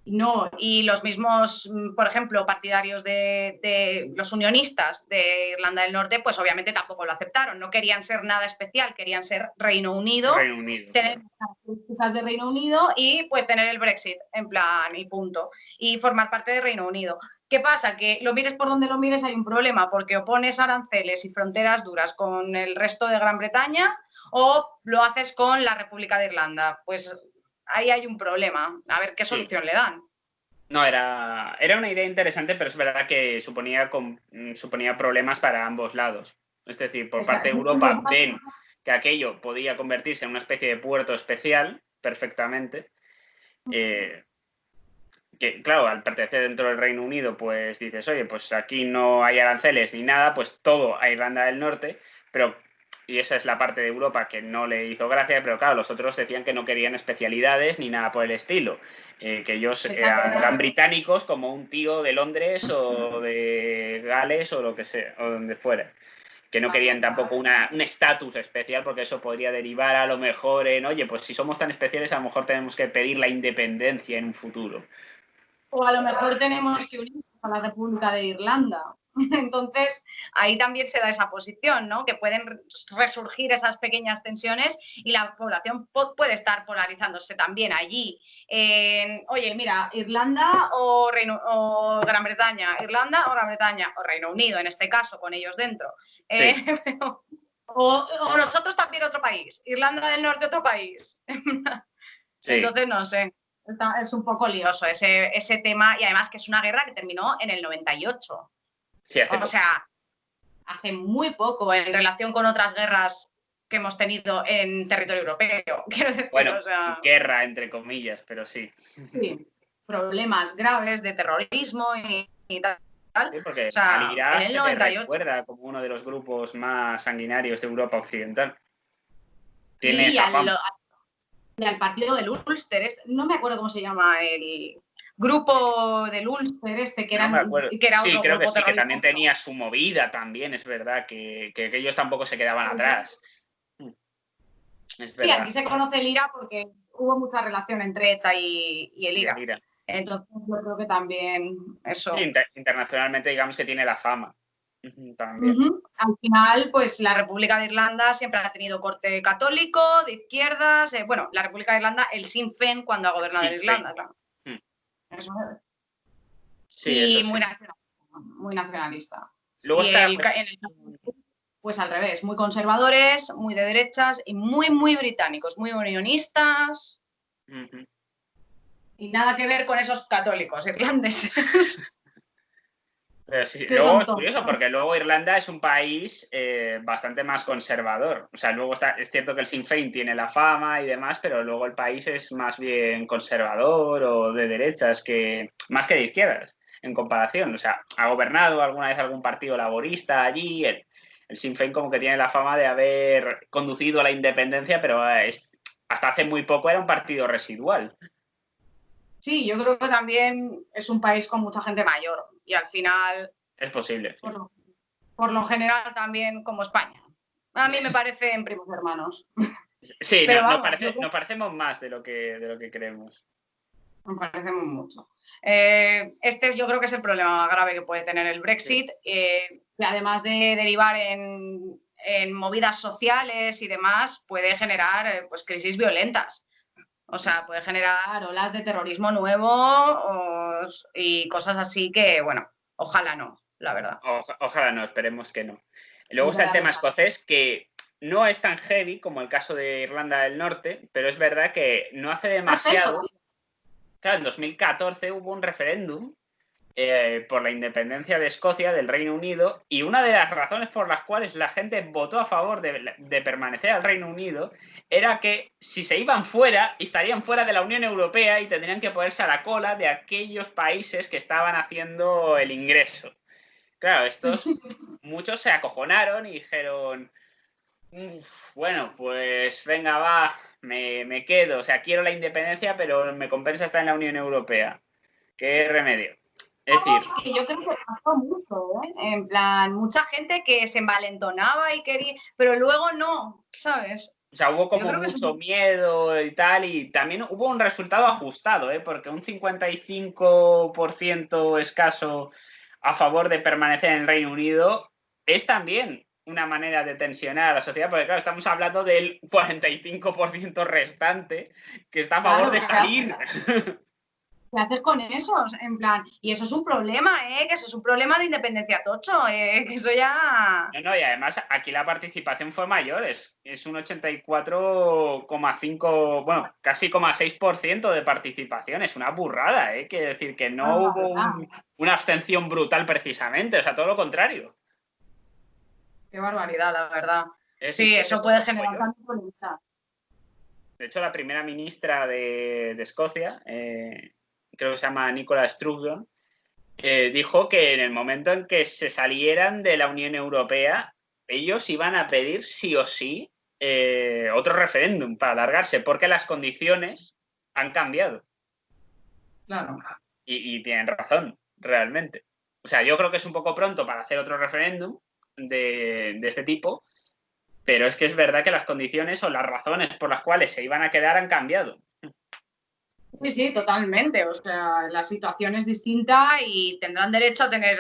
Speaker 2: No, y los mismos, por ejemplo, partidarios de los unionistas de Irlanda del Norte, pues obviamente tampoco lo aceptaron. No querían ser nada especial, querían ser Reino Unido,
Speaker 1: Reino Unido,
Speaker 2: tener
Speaker 1: claro.
Speaker 2: las características de Reino Unido y pues tener el Brexit, en plan, y punto. Y formar parte de Reino Unido. ¿Qué pasa? Que lo mires por donde lo mires hay un problema, porque o pones aranceles y fronteras duras con el resto de Gran Bretaña o lo haces con la República de Irlanda. Pues ahí hay un problema. A ver qué
Speaker 1: Sí.
Speaker 2: solución le dan.
Speaker 1: No, era una idea interesante, pero es verdad que suponía problemas para ambos lados. Es decir, por parte de Europa ven que aquello podía convertirse en una especie de puerto especial, perfectamente. Que, claro, al pertenecer dentro del Reino Unido, pues dices, oye, pues aquí no hay aranceles ni nada, pues todo a Irlanda del Norte, pero, y esa es la parte de Europa que no le hizo gracia, pero claro, los otros decían que no querían especialidades ni nada por el estilo, que ellos eran británicos como un tío de Londres o de Gales o lo que sea, o donde fuera. Que no querían tampoco un estatus especial, porque eso podría derivar a lo mejor en, oye, pues si somos tan especiales, a lo mejor tenemos que pedir la independencia en un futuro.
Speaker 2: O a lo mejor tenemos que unirnos a la República de Irlanda. Entonces, ahí también se da esa posición, ¿no? Que pueden resurgir esas pequeñas tensiones y la población puede estar polarizándose también allí. Oye, mira, Irlanda o Gran Bretaña, Irlanda o Gran Bretaña, o Reino Unido, en este caso, con ellos dentro.
Speaker 1: Sí.
Speaker 2: O nosotros también otro país, Irlanda del Norte otro país.
Speaker 1: Sí.
Speaker 2: Entonces, no sé. Es un poco lioso ese tema y además que es una guerra que terminó en el 98.
Speaker 1: Sí, hace poco.
Speaker 2: O sea, hace muy poco en relación con otras guerras que hemos tenido en territorio europeo. Quiero decir,
Speaker 1: bueno,
Speaker 2: o sea,
Speaker 1: guerra entre comillas, pero sí.
Speaker 2: Sí, problemas graves de terrorismo y tal.
Speaker 1: Sí, porque
Speaker 2: o sea,
Speaker 1: al Irak
Speaker 2: en el
Speaker 1: se le
Speaker 2: 98.
Speaker 1: recuerda como uno de los grupos más sanguinarios de Europa Occidental. Tiene
Speaker 2: Sí,
Speaker 1: esa fama.
Speaker 2: y al partido del Ulster, no me acuerdo cómo se llama el grupo del Ulster que
Speaker 1: No me acuerdo.
Speaker 2: era
Speaker 1: Sí,
Speaker 2: otro
Speaker 1: creo que
Speaker 2: grupo
Speaker 1: sí, que
Speaker 2: terrorista.
Speaker 1: también tenía su movida también, es verdad, que ellos tampoco se quedaban atrás. Es
Speaker 2: Sí,
Speaker 1: verdad.
Speaker 2: aquí se conoce el IRA porque hubo mucha relación entre ETA y el IRA.
Speaker 1: Mira.
Speaker 2: Entonces yo creo que también eso.
Speaker 1: Sí, internacionalmente digamos que tiene la fama. También.
Speaker 2: Al final, pues la República de Irlanda siempre ha tenido corte católico, de izquierdas. Bueno, la República de Irlanda, el Sinn Féin cuando ha gobernado en Irlanda, claro. Eso es.
Speaker 1: Sí,
Speaker 2: y
Speaker 1: eso sí.
Speaker 2: Muy nacionalista.
Speaker 1: Luego
Speaker 2: y
Speaker 1: está...
Speaker 2: pues al revés, muy conservadores, muy de derechas y muy británicos, muy unionistas. Y nada que ver con esos católicos irlandeses.
Speaker 1: Pero sí, luego es curioso porque luego Irlanda es un país bastante más conservador. O sea, luego es cierto que el Sinn Féin tiene la fama y demás, pero luego el país es más bien conservador o de derechas más que de izquierdas en comparación. O sea, ha gobernado alguna vez algún partido laborista allí. El Sinn Féin como que tiene la fama de haber conducido a la independencia, pero hasta hace muy poco era un partido residual.
Speaker 2: Sí, yo creo que también es un país con mucha gente mayor y al final...
Speaker 1: Es posible. Sí.
Speaker 2: Por lo general también como España. A mí me parecen primos hermanos.
Speaker 1: Sí, pero nos parecemos más de lo que creemos.
Speaker 2: Me parecemos mucho. Yo creo que es el problema más grave que puede tener el Brexit, que además de derivar en movidas sociales y demás, puede generar pues crisis violentas. O sea, puede generar olas de terrorismo nuevo y cosas así que, bueno, ojalá no, la verdad.
Speaker 1: Ojalá no, esperemos que no. Luego está el tema escocés, que no es tan heavy como el caso de Irlanda del Norte, pero es verdad que no hace demasiado. Claro, en 2014 hubo un referéndum por la independencia de Escocia del Reino Unido, y una de las razones por las cuales la gente votó a favor de permanecer al Reino Unido era que si se iban fuera, estarían fuera de la Unión Europea y tendrían que ponerse a la cola de aquellos países que estaban haciendo el ingreso. Claro, muchos se acojonaron y dijeron, bueno, pues venga, va, me quedo. O sea, quiero la independencia, pero me compensa estar en la Unión Europea. ¿Qué remedio? Es decir...
Speaker 2: Yo creo que pasó mucho, ¿eh? En plan, mucha gente que se envalentonaba y quería, pero luego no, ¿sabes?
Speaker 1: sea, hubo
Speaker 2: Yo
Speaker 1: como
Speaker 2: creo que es
Speaker 1: mucho miedo y tal, y también hubo un resultado ajustado, porque un 55% escaso a favor de permanecer en el Reino Unido es también una manera de tensionar a la sociedad, porque claro, estamos hablando del 45% restante que está a favor
Speaker 2: claro,
Speaker 1: de salir.
Speaker 2: ¿qué haces con esos? En plan, y eso es un problema, que eso es un problema de independencia tocho, que eso ya...
Speaker 1: No, y además aquí la participación fue mayor, es un 84,5, bueno, casi 0,6% de participación, es una burrada, quiere decir que no hubo una abstención brutal precisamente, o sea, todo lo contrario.
Speaker 2: Qué barbaridad, la verdad.
Speaker 1: Es
Speaker 2: Sí,
Speaker 1: decir,
Speaker 2: eso puede generar también polémica.
Speaker 1: de hecho, la primera ministra de Escocia, creo que se llama Nicola Sturgeon, dijo que en el momento en que se salieran de la Unión Europea, ellos iban a pedir sí o sí otro referéndum para alargarse, porque las condiciones han cambiado.
Speaker 2: Claro.
Speaker 1: Y tienen razón, realmente. O sea, yo creo que es un poco pronto para hacer otro referéndum de este tipo, pero es que es verdad que las condiciones o las razones por las cuales se iban a quedar han cambiado.
Speaker 2: Sí, sí, totalmente. O sea, la situación es distinta y tendrán derecho a tener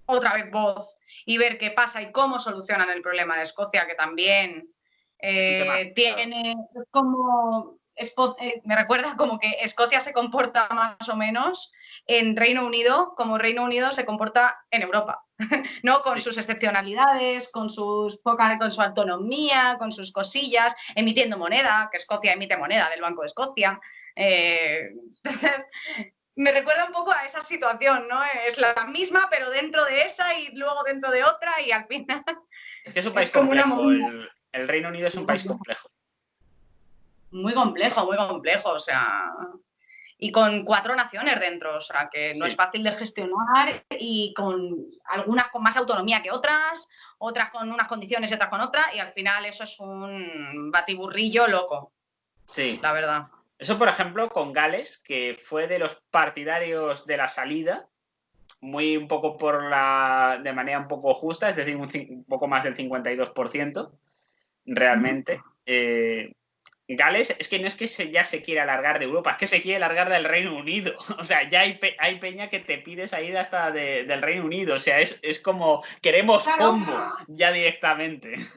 Speaker 2: otra vez voz y ver qué pasa y cómo solucionan el problema de Escocia, que también tiene como... me recuerda como que Escocia se comporta más o menos en Reino Unido como Reino Unido se comporta en Europa, ¿no? Con sus excepcionalidades, con su autonomía, con sus cosillas, emitiendo moneda, que Escocia emite moneda del Banco de Escocia. Entonces, me recuerda un poco a esa situación, ¿no? Es la misma, pero dentro de esa y luego dentro de otra y al final...
Speaker 1: Es que es un país
Speaker 2: como
Speaker 1: complejo, el Reino Unido es un país complejo.
Speaker 2: Muy complejo, o sea... Y con 4 naciones dentro, o sea, que no es fácil de gestionar y con algunas con más autonomía que otras con unas condiciones y otras con otras, y al final eso es un batiburrillo loco.
Speaker 1: Sí.
Speaker 2: La verdad.
Speaker 1: Eso, por ejemplo, con Gales, que fue de los partidarios de la salida, muy un poco de manera un poco justa, es decir, un poco más del 52%, realmente. Gales es que no es que ya se quiera alargar de Europa, es que se quiere alargar del Reino Unido. O sea, ya hay peña que te pide salir hasta del Reino Unido. O sea, es como queremos combo ya directamente.
Speaker 2: Es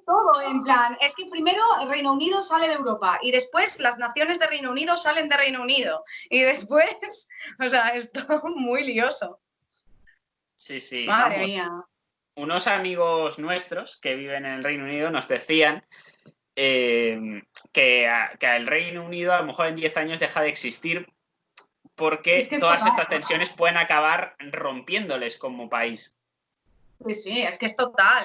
Speaker 2: todo, en plan, es que primero el Reino Unido sale de Europa y después las naciones de Reino Unido salen de Reino Unido y después, o sea, es todo muy lioso.
Speaker 1: Sí, sí,
Speaker 2: Madre
Speaker 1: vamos.
Speaker 2: mía.
Speaker 1: Unos amigos nuestros que viven en el Reino Unido nos decían que el Reino Unido a lo mejor en 10 años deja de existir porque
Speaker 2: es que
Speaker 1: todas estas tensiones pueden acabar rompiéndoles como país.
Speaker 2: Pues sí, es que es total,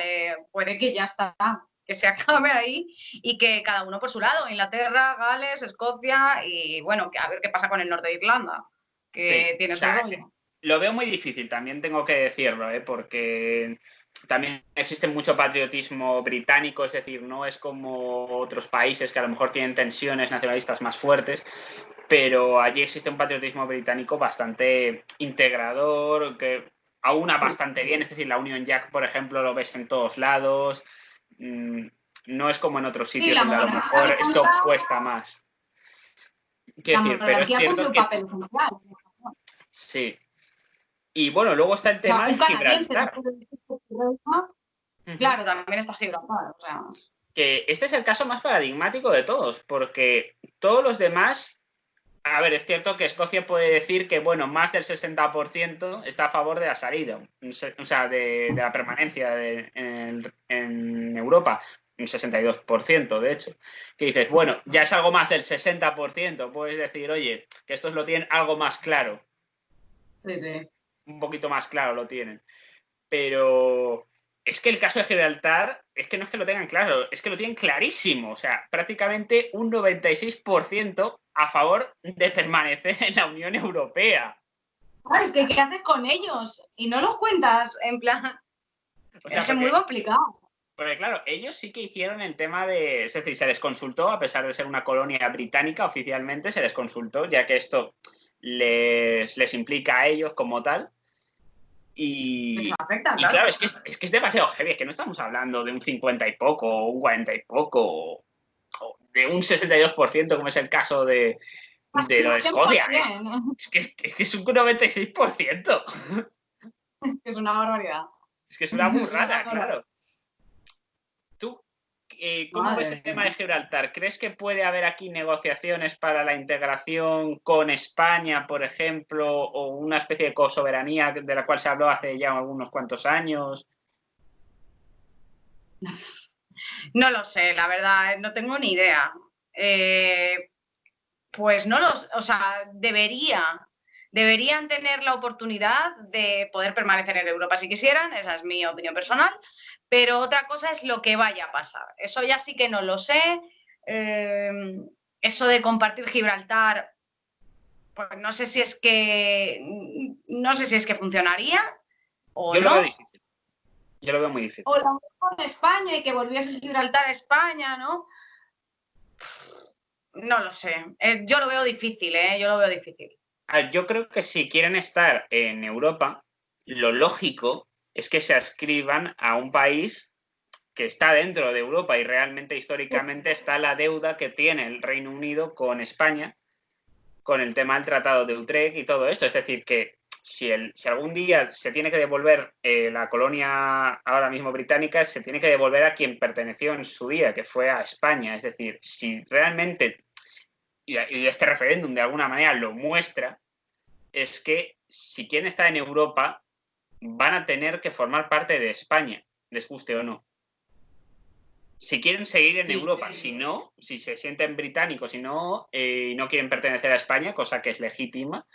Speaker 2: puede que ya está, que se acabe ahí y que cada uno por su lado, Inglaterra, Gales, Escocia y bueno, a ver qué pasa con el norte de Irlanda, que tiene su rollo.
Speaker 1: Lo veo muy difícil, también tengo que decirlo, porque también existe mucho patriotismo británico, es decir, no es como otros países que a lo mejor tienen tensiones nacionalistas más fuertes, pero allí existe un patriotismo británico bastante integrador, que aúna bastante bien, es decir, la Union Jack, por ejemplo, lo ves en todos lados, no es como en otros sitios donde a lo mejor esto cuesta más. Quiero decir, pero es cierto que... Sí. Y bueno, luego está el tema de Gibraltar.
Speaker 2: Claro, también está Gibraltar. O sea...
Speaker 1: Que este es el caso más paradigmático de todos, porque todos los demás... A ver, es cierto que Escocia puede decir que, bueno, más del 60% está a favor de la salida, o sea, de la permanencia en Europa, un 62%, de hecho. Que dices, bueno, ya es algo más del 60%, puedes decir, oye, que estos lo tienen algo más claro.
Speaker 2: Sí, sí.
Speaker 1: Un poquito más claro lo tienen. Pero es que el caso de Gibraltar es que no es que lo tengan claro, es que lo tienen clarísimo. O sea, prácticamente un 96% a favor de permanecer en la Unión Europea.
Speaker 2: Es que ¿qué haces con ellos? Y no los cuentas, en plan... O sea, es muy complicado.
Speaker 1: Porque claro, ellos sí que hicieron el tema de... Es decir, se les consultó, a pesar de ser una colonia británica, oficialmente se les consultó, ya que esto les implica a ellos como tal. Y claro, es que es demasiado heavy, es que no estamos hablando de un 50 y poco, o un 40 y poco, de un 62%, como es el caso de lo de Escocia. Es que es un 96%.
Speaker 2: Es una barbaridad.
Speaker 1: Es que es una burrada, claro. ¿Tú cómo ves el tema de Gibraltar? ¿Crees que puede haber aquí negociaciones para la integración con España, por ejemplo, o una especie de cosoberanía de la cual se habló hace ya unos cuantos años?
Speaker 2: No lo sé, la verdad, no tengo ni idea. Pues no los, o sea, deberían tener la oportunidad de poder permanecer en Europa si quisieran, esa es mi opinión personal, pero otra cosa es lo que vaya a pasar. Eso ya sí que no lo sé. Eso de compartir Gibraltar, pues no sé si es que funcionaría o
Speaker 1: Yo
Speaker 2: no.
Speaker 1: Lo veo difícil. Yo lo veo muy difícil.
Speaker 2: O la unión con España y que volviese Gibraltar a España, ¿no? No lo sé. Yo lo veo difícil, ¿eh? Yo lo veo difícil.
Speaker 1: Yo creo que si quieren estar en Europa, lo lógico es que se adscriban a un país que está dentro de Europa y realmente históricamente está la deuda que tiene el Reino Unido con España con el tema del Tratado de Utrecht y todo esto. Es decir, que si algún día se tiene que devolver la colonia ahora mismo británica, se tiene que devolver a quien perteneció en su día, que fue a España. Es decir, si realmente, y este referéndum de alguna manera lo muestra, es que si quieren estar en Europa, van a tener que formar parte de España, les guste o no. Si quieren seguir en Europa, si no, si se sienten británicos y no quieren pertenecer a España, cosa que es legítima,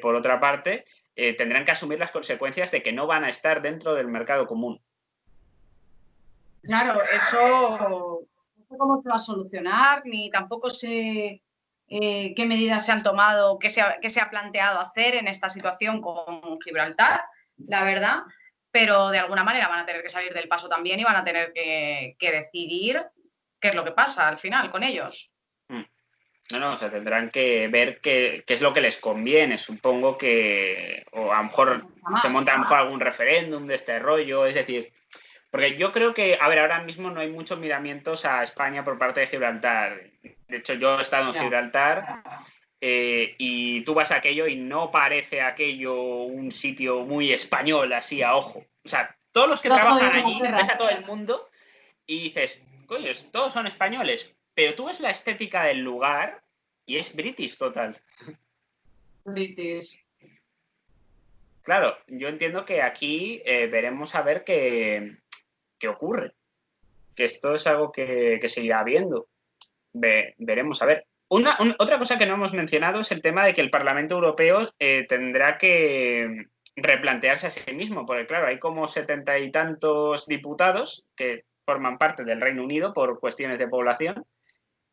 Speaker 1: por otra parte, tendrán que asumir las consecuencias de que no van a estar dentro del mercado común.
Speaker 2: Claro, eso no sé cómo se va a solucionar, ni tampoco sé qué medidas se han tomado, qué se ha planteado hacer en esta situación con Gibraltar, la verdad, pero de alguna manera van a tener que salir del paso también y van a tener que decidir qué es lo que pasa al final con ellos.
Speaker 1: No, o sea, tendrán que ver qué es lo que les conviene. Supongo que, o a lo mejor se monta a lo mejor algún referéndum de este rollo, es decir, porque yo creo que, a ver, ahora mismo no hay muchos miramientos a España por parte de Gibraltar. De hecho, yo he estado en Gibraltar y tú vas a aquello y no parece aquello un sitio muy español, así a ojo. O sea, todos los que trabajan allí, ves a todo el mundo y dices, coño, todos son españoles, pero tú ves la estética del lugar y es british total.
Speaker 2: British.
Speaker 1: Claro, yo entiendo que aquí veremos a ver qué ocurre. Que esto es algo que seguirá habiendo. Veremos a ver. Otra cosa que no hemos mencionado es el tema de que el Parlamento Europeo tendrá que replantearse a sí mismo, porque claro, hay como 70 y tantos diputados que forman parte del Reino Unido por cuestiones de población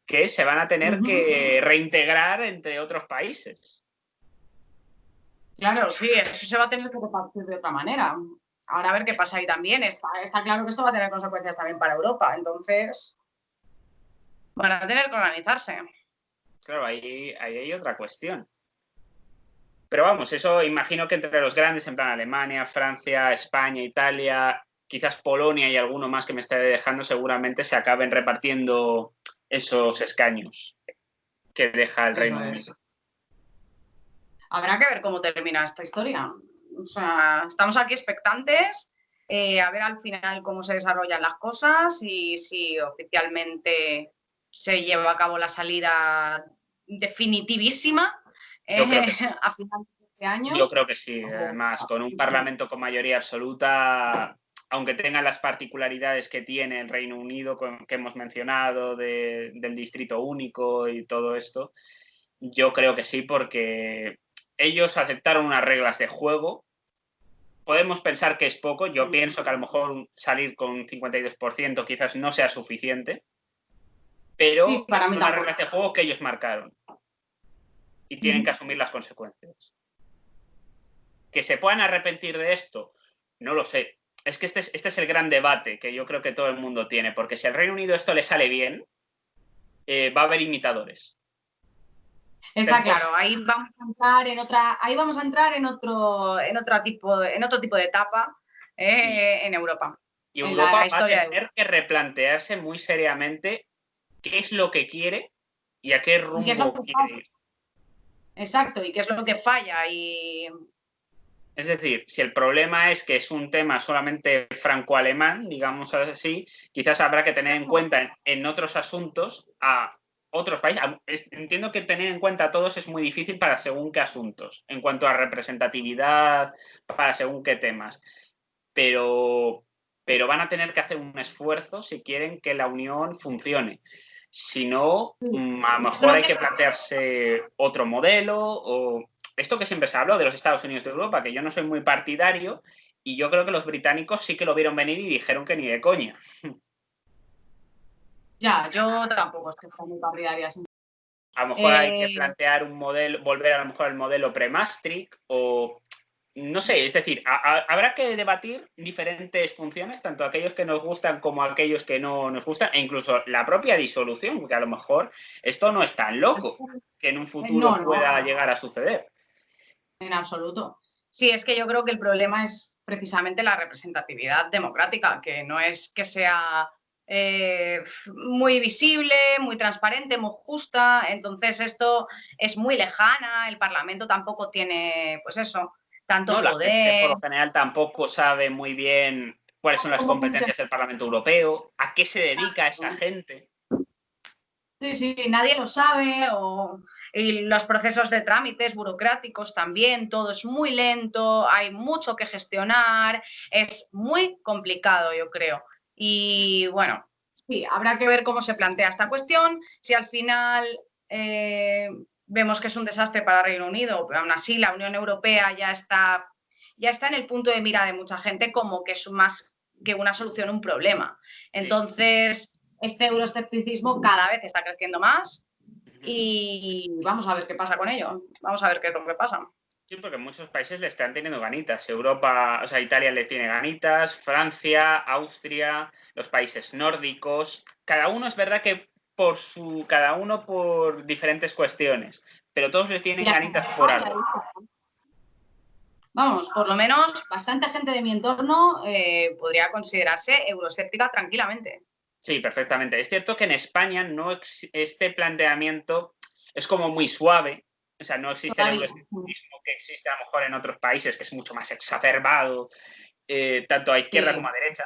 Speaker 1: que se van a tener que reintegrar entre otros países.
Speaker 2: Claro, sí, eso se va a tener que repartir de otra manera. Ahora a ver qué pasa ahí también. Está claro que esto va a tener consecuencias también para Europa, entonces van a tener que organizarse.
Speaker 1: Claro, ahí hay otra cuestión. Pero vamos, eso imagino que entre los grandes, en plan Alemania, Francia, España, Italia, quizás Polonia y alguno más que me estaré dejando, seguramente se acaben repartiendo esos escaños que deja el Reino Unido.
Speaker 2: Habrá que ver cómo termina esta historia. O sea, estamos aquí expectantes a ver al final cómo se desarrollan las cosas y si oficialmente se lleva a cabo la salida definitivísima
Speaker 1: Yo creo que sí.
Speaker 2: a final de este año.
Speaker 1: Yo creo que sí. Además, con un parlamento con mayoría absoluta, aunque tenga las particularidades que tiene el Reino Unido, que hemos mencionado, del distrito único y todo esto, yo creo que sí, porque ellos aceptaron unas reglas de juego. Podemos pensar que es poco. Yo pienso que a lo mejor salir con un 52% quizás no sea suficiente, pero sí, son unas reglas de juego que ellos marcaron y tienen que asumir las consecuencias. ¿Que se puedan arrepentir de esto? No lo sé. Es que este es el gran debate que yo creo que todo el mundo tiene, porque si al Reino Unido esto le sale bien, va a haber imitadores.
Speaker 2: Está claro, ahí vamos a entrar en otro tipo de etapa en Europa.
Speaker 1: Y Europa va a tener que replantearse muy seriamente qué es lo que quiere y a qué rumbo quiere ir.
Speaker 2: Exacto, y qué es lo que falla.
Speaker 1: Es decir, si el problema es que es un tema solamente franco-alemán, digamos así, quizás habrá que tener en cuenta en otros asuntos a otros países. Entiendo que tener en cuenta a todos es muy difícil para según qué asuntos, en cuanto a representatividad, para según qué temas. Pero van a tener que hacer un esfuerzo si quieren que la Unión funcione. Si no, a lo mejor hay que plantearse otro modelo o esto que siempre se habló de los Estados Unidos de Europa, que yo no soy muy partidario y yo creo que los británicos sí que lo vieron venir y dijeron que ni de coña.
Speaker 2: Ya, yo tampoco estoy muy partidaria.
Speaker 1: A lo mejor hay que plantear un modelo, volver a lo mejor al modelo pre-Maastricht o no sé, es decir, habrá que debatir diferentes funciones, tanto aquellos que nos gustan como aquellos que no nos gustan, e incluso la propia disolución, porque a lo mejor esto no es tan loco que en un futuro pueda llegar a suceder.
Speaker 2: En absoluto. Sí, es que yo creo que el problema es precisamente la representatividad democrática, que no es que sea muy visible, muy transparente, muy justa. Entonces esto es muy lejana, el Parlamento tampoco tiene, pues eso, tanto
Speaker 1: la
Speaker 2: poder.
Speaker 1: Gente por lo general tampoco sabe muy bien cuáles son las competencias del Parlamento Europeo, a qué se dedica esta gente.
Speaker 2: Sí, sí, nadie lo sabe, y los procesos de trámites burocráticos también, todo es muy lento, hay mucho que gestionar, es muy complicado, yo creo. Y bueno, sí, habrá que ver cómo se plantea esta cuestión, si al final vemos que es un desastre para Reino Unido, pero aún así la Unión Europea ya está en el punto de mira de mucha gente como que es más que una solución, un problema. Entonces este euroescepticismo cada vez está creciendo más y vamos a ver qué pasa con ello. Vamos a ver qué es lo que pasa.
Speaker 1: Sí, porque muchos países le están teniendo ganitas. Europa, o sea, Italia le tiene ganitas, Francia, Austria, los países nórdicos. Cada uno es verdad que cada uno por diferentes cuestiones, pero todos les tienen ganitas por algo.
Speaker 2: Vamos, por lo menos bastante gente de mi entorno podría considerarse euroescéptica tranquilamente.
Speaker 1: Sí, perfectamente. Es cierto que en España este planteamiento es como muy suave, o sea, no existe el euroescepticismo que existe a lo mejor en otros países, que es mucho más exacerbado, tanto a izquierda como a derecha.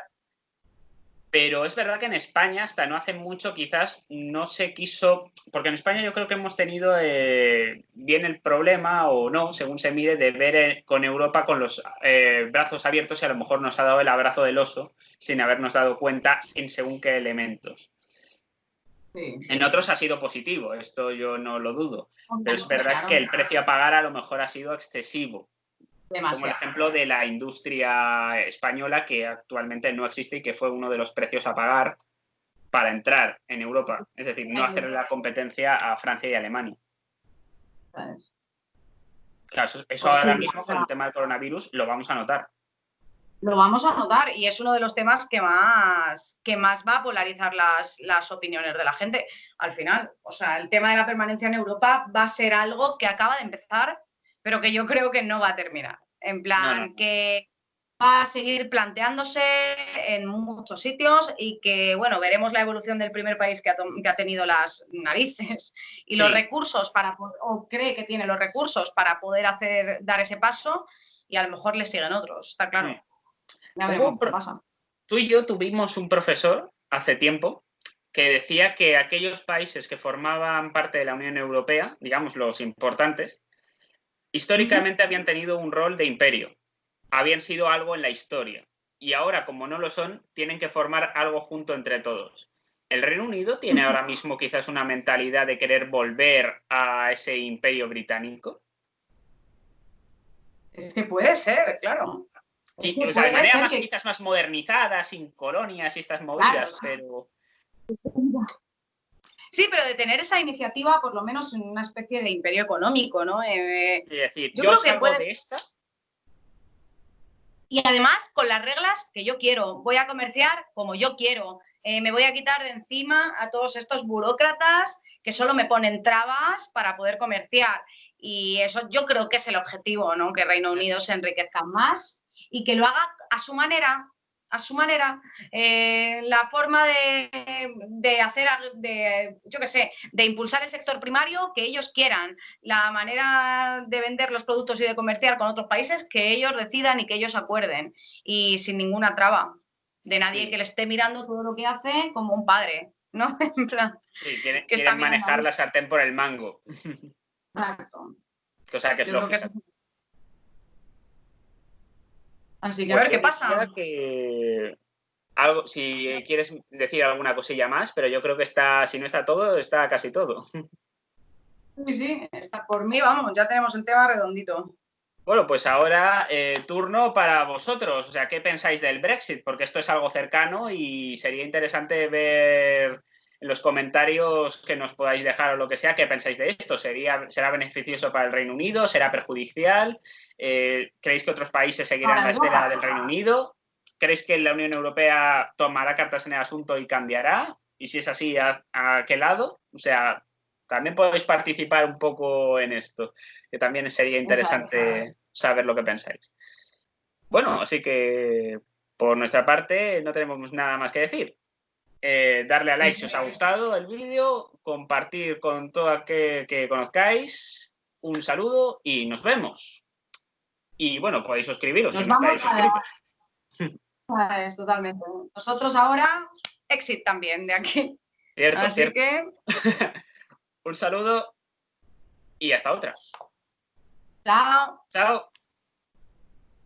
Speaker 1: Pero es verdad que en España, hasta no hace mucho, quizás no se quiso, porque en España yo creo que hemos tenido bien el problema, o no, según se mire, de ver con Europa con los brazos abiertos y a lo mejor nos ha dado el abrazo del oso sin habernos dado cuenta sin según qué elementos. Sí. En otros ha sido positivo, esto yo no lo dudo, pero es verdad que el precio a pagar a lo mejor ha sido excesivo. Demasiado. Como el ejemplo de la industria española que actualmente no existe y que fue uno de los precios a pagar para entrar en Europa. Es decir, no hacer la competencia a Francia y Alemania. Claro, eso ahora mismo con el tema del coronavirus lo vamos a notar.
Speaker 2: Lo vamos a notar y es uno de los temas que más va a polarizar las opiniones de la gente al final. O sea, el tema de la permanencia en Europa va a ser algo que acaba de empezar, pero que yo creo que no va a terminar. En plan, que va a seguir planteándose en muchos sitios y que, bueno, veremos la evolución del primer país que ha tenido las narices y los recursos o cree que tiene los recursos para poder dar ese paso y a lo mejor le siguen otros, está claro.
Speaker 1: Tú y yo tuvimos un profesor hace tiempo que decía que aquellos países que formaban parte de la Unión Europea, digamos los importantes, históricamente habían tenido un rol de imperio, habían sido algo en la historia y ahora, como no lo son, tienen que formar algo junto entre todos. ¿El Reino Unido tiene ahora mismo quizás una mentalidad de querer volver a ese imperio británico?
Speaker 2: Es que puede ser, claro.
Speaker 1: Es que o sea, de manera quizás más modernizada, sin colonias y estas movidas, pero...
Speaker 2: Sí, pero de tener esa iniciativa, por lo menos en una especie de imperio económico, ¿no?
Speaker 1: Es decir, yo creo que puede... de esta.
Speaker 2: Y además con las reglas que yo quiero. Voy a comerciar como yo quiero. Me voy a quitar de encima a todos estos burócratas que solo me ponen trabas para poder comerciar. Y eso yo creo que es el objetivo, ¿no? Que Reino Unido se enriquezca más y que lo haga a su manera, a su manera, la forma de hacer, yo qué sé, de impulsar el sector primario que ellos quieran, la manera de vender los productos y de comerciar con otros países que ellos decidan y que ellos acuerden, y sin ninguna traba de nadie que le esté mirando todo lo que hace como un padre, ¿no? En plan,
Speaker 1: sí, quieren manejar la sartén por el mango.
Speaker 2: Exacto.
Speaker 1: Cosa que es lógica.
Speaker 2: Así que pues a ver qué pasa.
Speaker 1: Si quieres decir alguna cosilla más, pero yo creo que si no está todo, está casi todo.
Speaker 2: Sí, está por mí, vamos, ya tenemos el tema redondito.
Speaker 1: Bueno, pues ahora turno para vosotros. O sea, ¿qué pensáis del Brexit? Porque esto es algo cercano y sería interesante ver en los comentarios que nos podáis dejar o lo que sea, qué pensáis de esto. ¿Será beneficioso para el Reino Unido? ¿Será perjudicial? ¿Creéis que otros países seguirán la estela del Reino Unido? ¿Creéis que la Unión Europea tomará cartas en el asunto y cambiará? Y si es así, ¿a qué lado? O sea, también podéis participar un poco en esto, que también sería interesante saber lo que pensáis. Bueno, así que por nuestra parte no tenemos nada más que decir. Darle a like si os ha gustado el vídeo, compartir con todo aquel que conozcáis. Un saludo y nos vemos. Y bueno, podéis suscribiros si no estáis suscritos.
Speaker 2: Pues, totalmente. Nosotros ahora, exit también de aquí.
Speaker 1: Cierto,
Speaker 2: así
Speaker 1: cierto.
Speaker 2: Que...
Speaker 1: Un saludo y hasta otra.
Speaker 2: Chao.
Speaker 1: Chao.